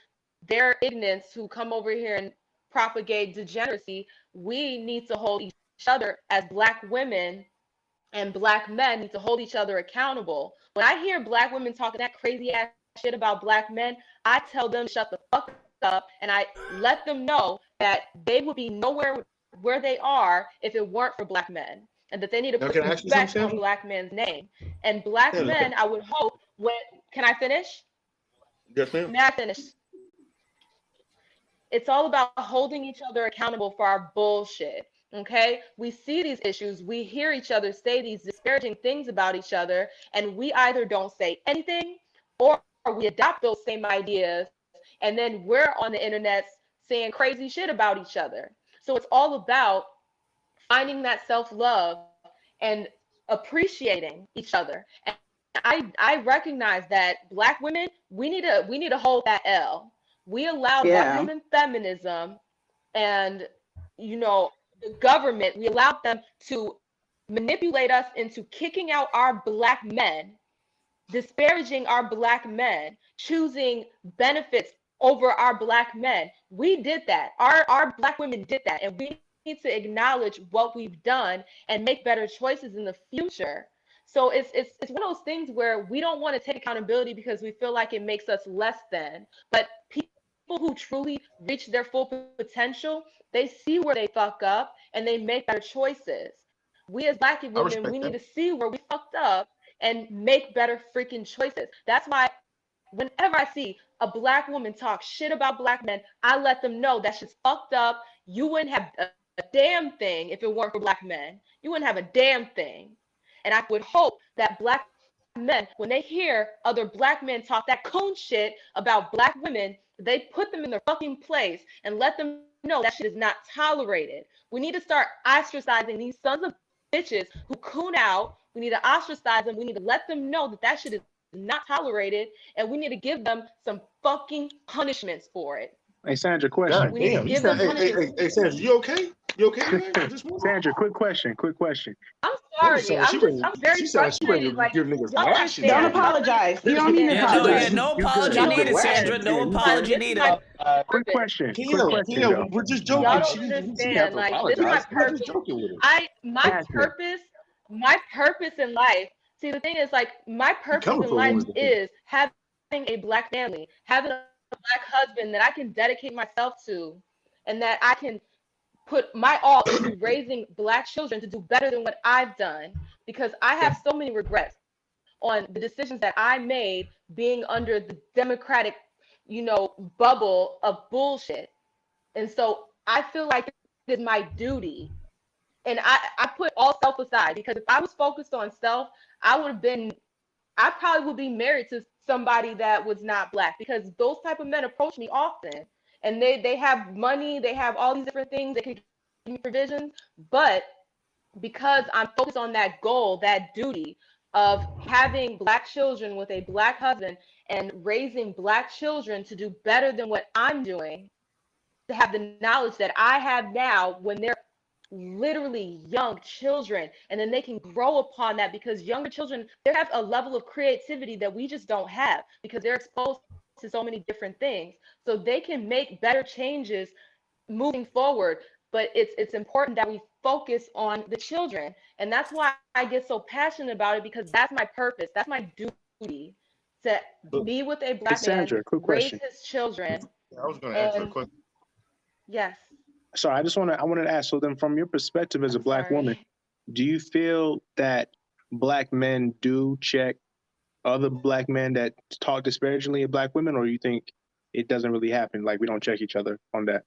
their ignorance who come over here and propagate degeneracy, we need to hold each other as black women and black men need to hold each other accountable. When I hear black women talking that crazy ass shit about black men, I tell them to shut the fuck up, and I let them know that they would be nowhere where they are if it weren't for black men, and that they need to put respect on black men's name. And black men, I would hope, can I finish? Yes, ma'am. May I finish? It's all about holding each other accountable for our bullshit. Okay, we see these issues, we hear each other say these disparaging things about each other, and we either don't say anything or we adopt those same ideas, and then we're on the internet saying crazy shit about each other. So it's all about finding that self-love and appreciating each other. And I recognize that black women, we need to hold that L. We allow white women feminism and, you know, the government, we allowed them to manipulate us into kicking out our black men, disparaging our black men, choosing benefits over our black men. We did that. Our black women did that, and we need to acknowledge what we've done and make better choices in the future. So it's one of those things where we don't want to take accountability because we feel like it makes us less than, but who truly reach their full potential, they see where they fuck up and they make better choices. We as Black women, we need to see where we fucked up and make better freaking choices. That's why whenever I see a Black woman talk shit about Black men, I let them know that shit's fucked up. You wouldn't have a damn thing if it weren't for Black men. You wouldn't have a damn thing. And I would hope that Black men, when they hear other Black men talk that coon shit about Black women, they put them in their fucking place and let them know that shit is not tolerated. We need to start ostracizing these sons of bitches who coon out. We need to ostracize them. We need to let them know that that shit is not tolerated, and we need to give them some fucking punishments for it. Hey, Sandra, question. God damn. Hey, Sandra, you okay? You okay? Sandra, quick question. I'm sorry. I'm very frustrated. Like, y'all understand. Don't apologize. You don't need to apologize. No apology needed, Sandra. No apology needed. Quick question. We're just joking. Y'all don't understand. Like, this is my purpose. My purpose in life. See, the thing is, like, my purpose in life is having a Black family, having a Black husband that I can dedicate myself to, and that I can put my all into raising Black children to do better than what I've done, because I have so many regrets on the decisions that I made being under the Democratic, bubble of bullshit. And so I feel like it is my duty. And I put all self aside, because if I was focused on self, I probably would be married to somebody that was not Black, because those type of men approach me often, and they have money, they have all these different things, they can give me provisions, but because I'm focused on that goal, that duty of having Black children with a Black husband and raising Black children to do better than what I'm doing, to have the knowledge that I have now when they're literally young children, and then they can grow upon that, because younger children, they have a level of creativity that we just don't have, because they're exposed to so many different things, so they can make better changes moving forward. But it's important that we focus on the children, and that's why I get so passionate about it, because that's my purpose, that's my duty, to be with a Black man, raise his children. I was going to ask you a question. Yes. Sorry, I wanted to ask, so then from your perspective as a Black woman, do you feel that Black men do check other Black men that talk disparagingly of Black women, or you think it doesn't really happen? Like, we don't check each other on that?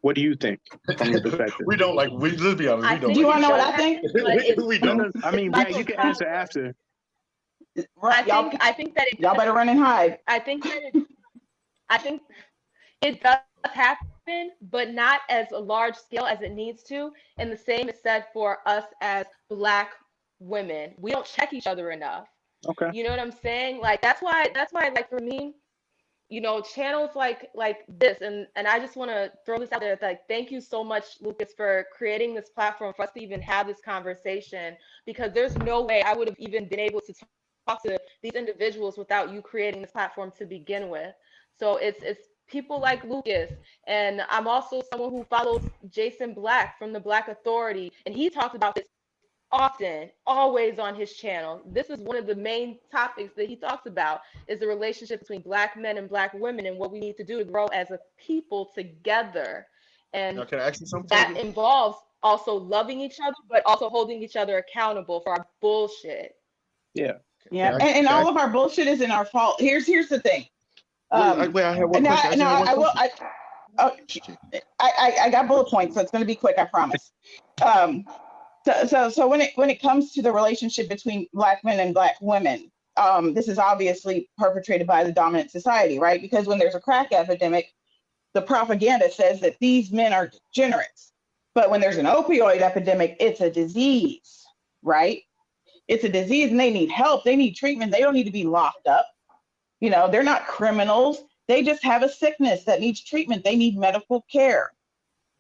What do you think from your perspective? Let's be honest, we don't. Do you want to know what I think? we don't. I mean, yeah, you can answer after. Right, I think that y'all better run and hide. I think it does happen, but not as a large scale as it needs to. And the same is said for us as Black women. We don't check each other enough. Okay. You know what I'm saying? Like, that's why like, for me, channels like this, and I just want to throw this out there, like, thank you so much, Lucas, for creating this platform for us to even have this conversation, because there's no way I would have even been able to talk to these individuals without you creating this platform to begin with. So it's people like Lucas, and I'm also someone who follows Jason Black from the Black Authority, and he talks about this often, always on his channel. This is one of the main topics that he talks about, is the relationship between Black men and Black women, and what we need to do to grow as a people together. And now, can I ask you something? That involves also loving each other, but also holding each other accountable for our bullshit. Yeah. Yeah, and all of our bullshit isn't our fault. Here's the thing. I have one question. I got bullet points, so it's going to be quick, I promise. So when it comes to the relationship between Black men and Black women, this is obviously perpetrated by the dominant society, right? Because when there's a crack epidemic, the propaganda says that these men are degenerates. But when there's an opioid epidemic, it's a disease, right? It's a disease, and they need help. They need treatment. They don't need to be locked up. They're not criminals. They just have a sickness that needs treatment. They need medical care.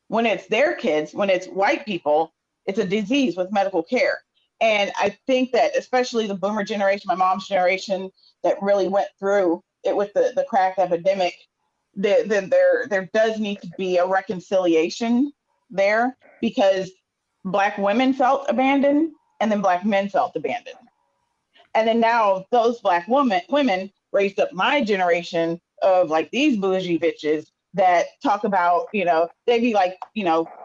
When it's their kids, when it's white people, it's a disease with medical care. And I think that especially the boomer generation, my mom's generation, that really went through it with the crack epidemic, there does need to be a reconciliation there, because Black women felt abandoned, and then Black men felt abandoned. And then now those Black women raised up my generation like these bougie bitches that talk about, they be like,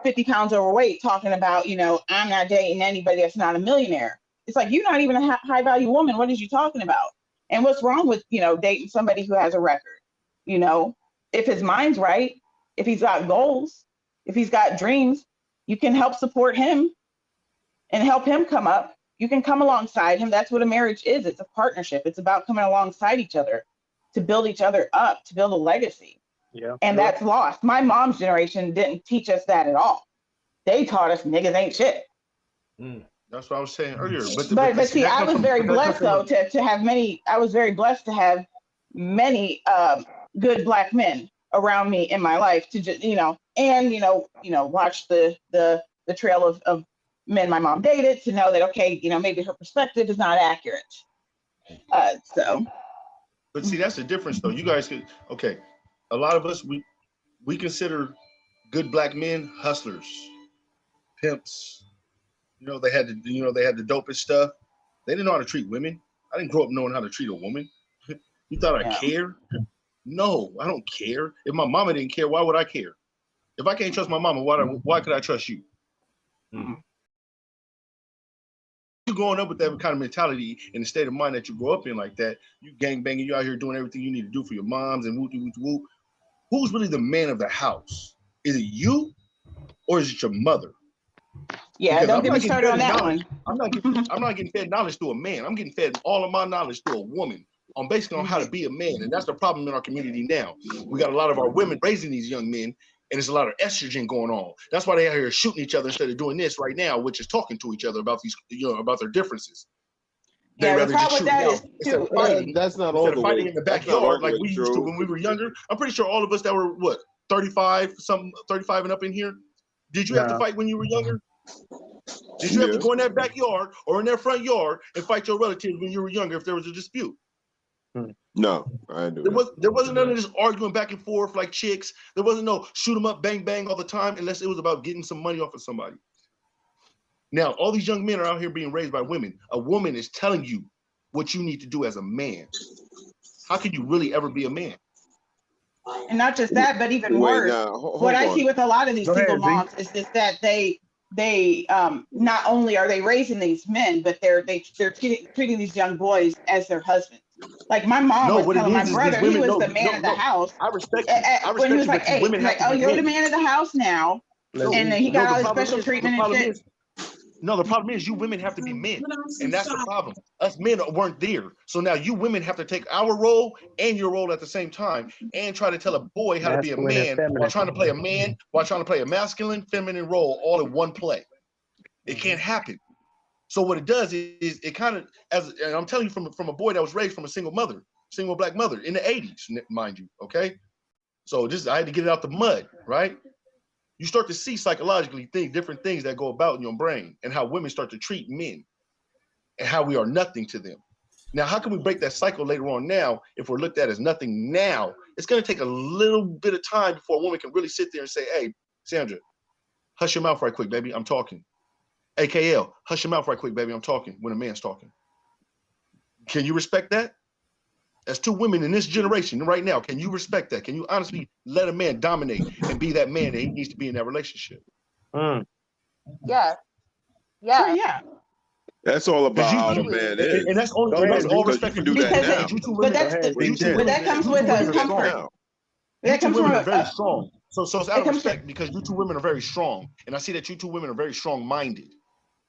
50 pounds overweight talking about, I'm not dating anybody that's not a millionaire. It's like, you're not even a high value woman. What is you talking about? And what's wrong with, dating somebody who has a record? If his mind's right, if he's got goals, if he's got dreams, you can help support him and help him come up. You can come alongside him. That's what a marriage is. It's a partnership. It's about coming alongside each other to build each other up, to build a legacy. Yeah. And that's lost. My mom's generation didn't teach us that at all. They taught us niggas ain't shit. That's what I was saying earlier. But see, I was very blessed though to have many. I was very blessed to have many good Black men around me in my life to just watch the trail of men my mom dated to know that okay, maybe her perspective is not accurate. But see, that's the difference though. You guys could a lot of us we consider good Black men hustlers, pimps. They had the dopest stuff. They didn't know how to treat women. I didn't grow up knowing how to treat a woman. You thought I cared? No, I don't care. If my mama didn't care, why would I care? If I can't trust my mama, why could I trust you? You growing up with that kind of mentality and the state of mind that you grow up in like that, you gang banging, you out here doing everything you need to do for your moms and woo. Who's really the man of the house? Is it you or is it your mother? Yeah, Because don't get me started on that one. I'm not getting fed knowledge through a man. I'm getting fed all of my knowledge through a woman. On basically on how to be a man, and that's the problem in our community now. We got a lot of our women raising these young men, and there's a lot of estrogen going on. That's why they out here shooting each other instead of doing this right now, which is talking to each other about these, about their differences. They rather just shoot out instead of fighting. That's not all the way. Fighting in the backyard like we used to when we were younger. I'm pretty sure all of us that were 35 and up in here. Did you have to fight when you were younger? Did you have to go in that backyard or in that front yard and fight your relatives when you were younger if there was a dispute? No, I didn't do that. There wasn't none of this arguing back and forth like chicks. There wasn't no shoot 'em up, bang, bang all the time unless it was about getting some money off of somebody. Now, all these young men are out here being raised by women. A woman is telling you what you need to do as a man. How can you really ever be a man? And not just that, but even worse, what I see with a lot of these single moms is just that they not only are they raising these men, but they're treating these young boys as their husbands. Like my mom was telling my brother, he was the man of the house. I respect when he was like, hey, oh, you're the man of the house now. And then he got all this special treatment and shit. No, the problem is you women have to be men, and that's the problem. Us men weren't there, so now you women have to take our role and your role at the same time, and try to tell a boy how to be a man while trying to play a man, while trying to play a masculine, feminine role all in one play. It can't happen. So what it does is it kind of, and I'm telling you from a boy that was raised from a single Black mother in the 80s, mind you, okay? So I had to get it out the mud, right? You start to see psychologically different things that go about in your brain and how women start to treat men and how we are nothing to them. Now, how can we break that cycle later on now if we're looked at as nothing now? It's going to take a little bit of time before a woman can really sit there and say, hey, Sandra, hush your mouth right quick, baby, I'm talking. AKL, hush your mouth right quick, baby, I'm talking when a man's talking. Can you respect that? As two women in this generation right now, can you respect that? Can you honestly let a man dominate and be that man that he needs to be in that relationship? Yeah. That's all about how the man is. And that's all respect. You can do that now. But that comes with a comfort. That comes from very strong. So it's out of respect because you two women are very strong. And I see that you two women are very strong-minded,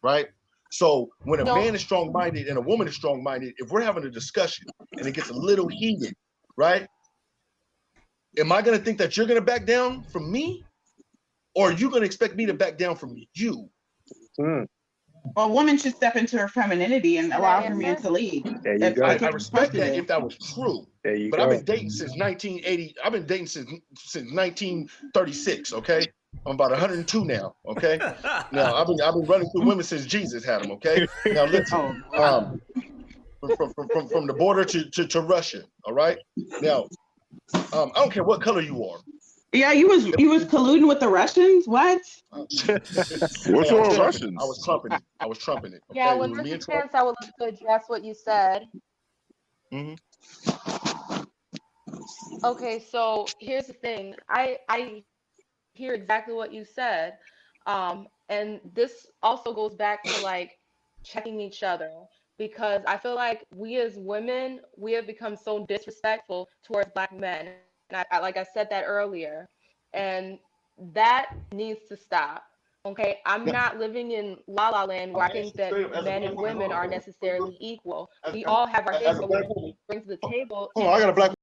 right? So when a man is strong-minded and a woman is strong-minded, if we're having a discussion and it gets a little heated, right? Am I going to think that you're going to back down from me? Or are you going to expect me to back down from you? Well, a woman should step into her femininity and allow her man to lead. I respect that if that was true. But I've been dating since 1980. I've been dating since 1936, okay? I'm about 102 now, okay? Now I've been running through women since Jesus had them, okay? Now listen, from the border to Russia, all right? Now, I don't care what color you are. Yeah, you was colluding with the Russians? What? What's wrong, Russians? I was trumping it. Okay? Yeah, when there's a chance, I would like to address what you said. Okay, so here's the thing. I hear exactly what you said. And this also goes back to like checking each other, because I feel like we as women, we have become so disrespectful towards black men. And like I said that earlier, and that needs to stop. Okay, I'm not living in La La Land where I think that men and women are necessarily equal. We all have our things that we bring to the table. Hold on, I got a black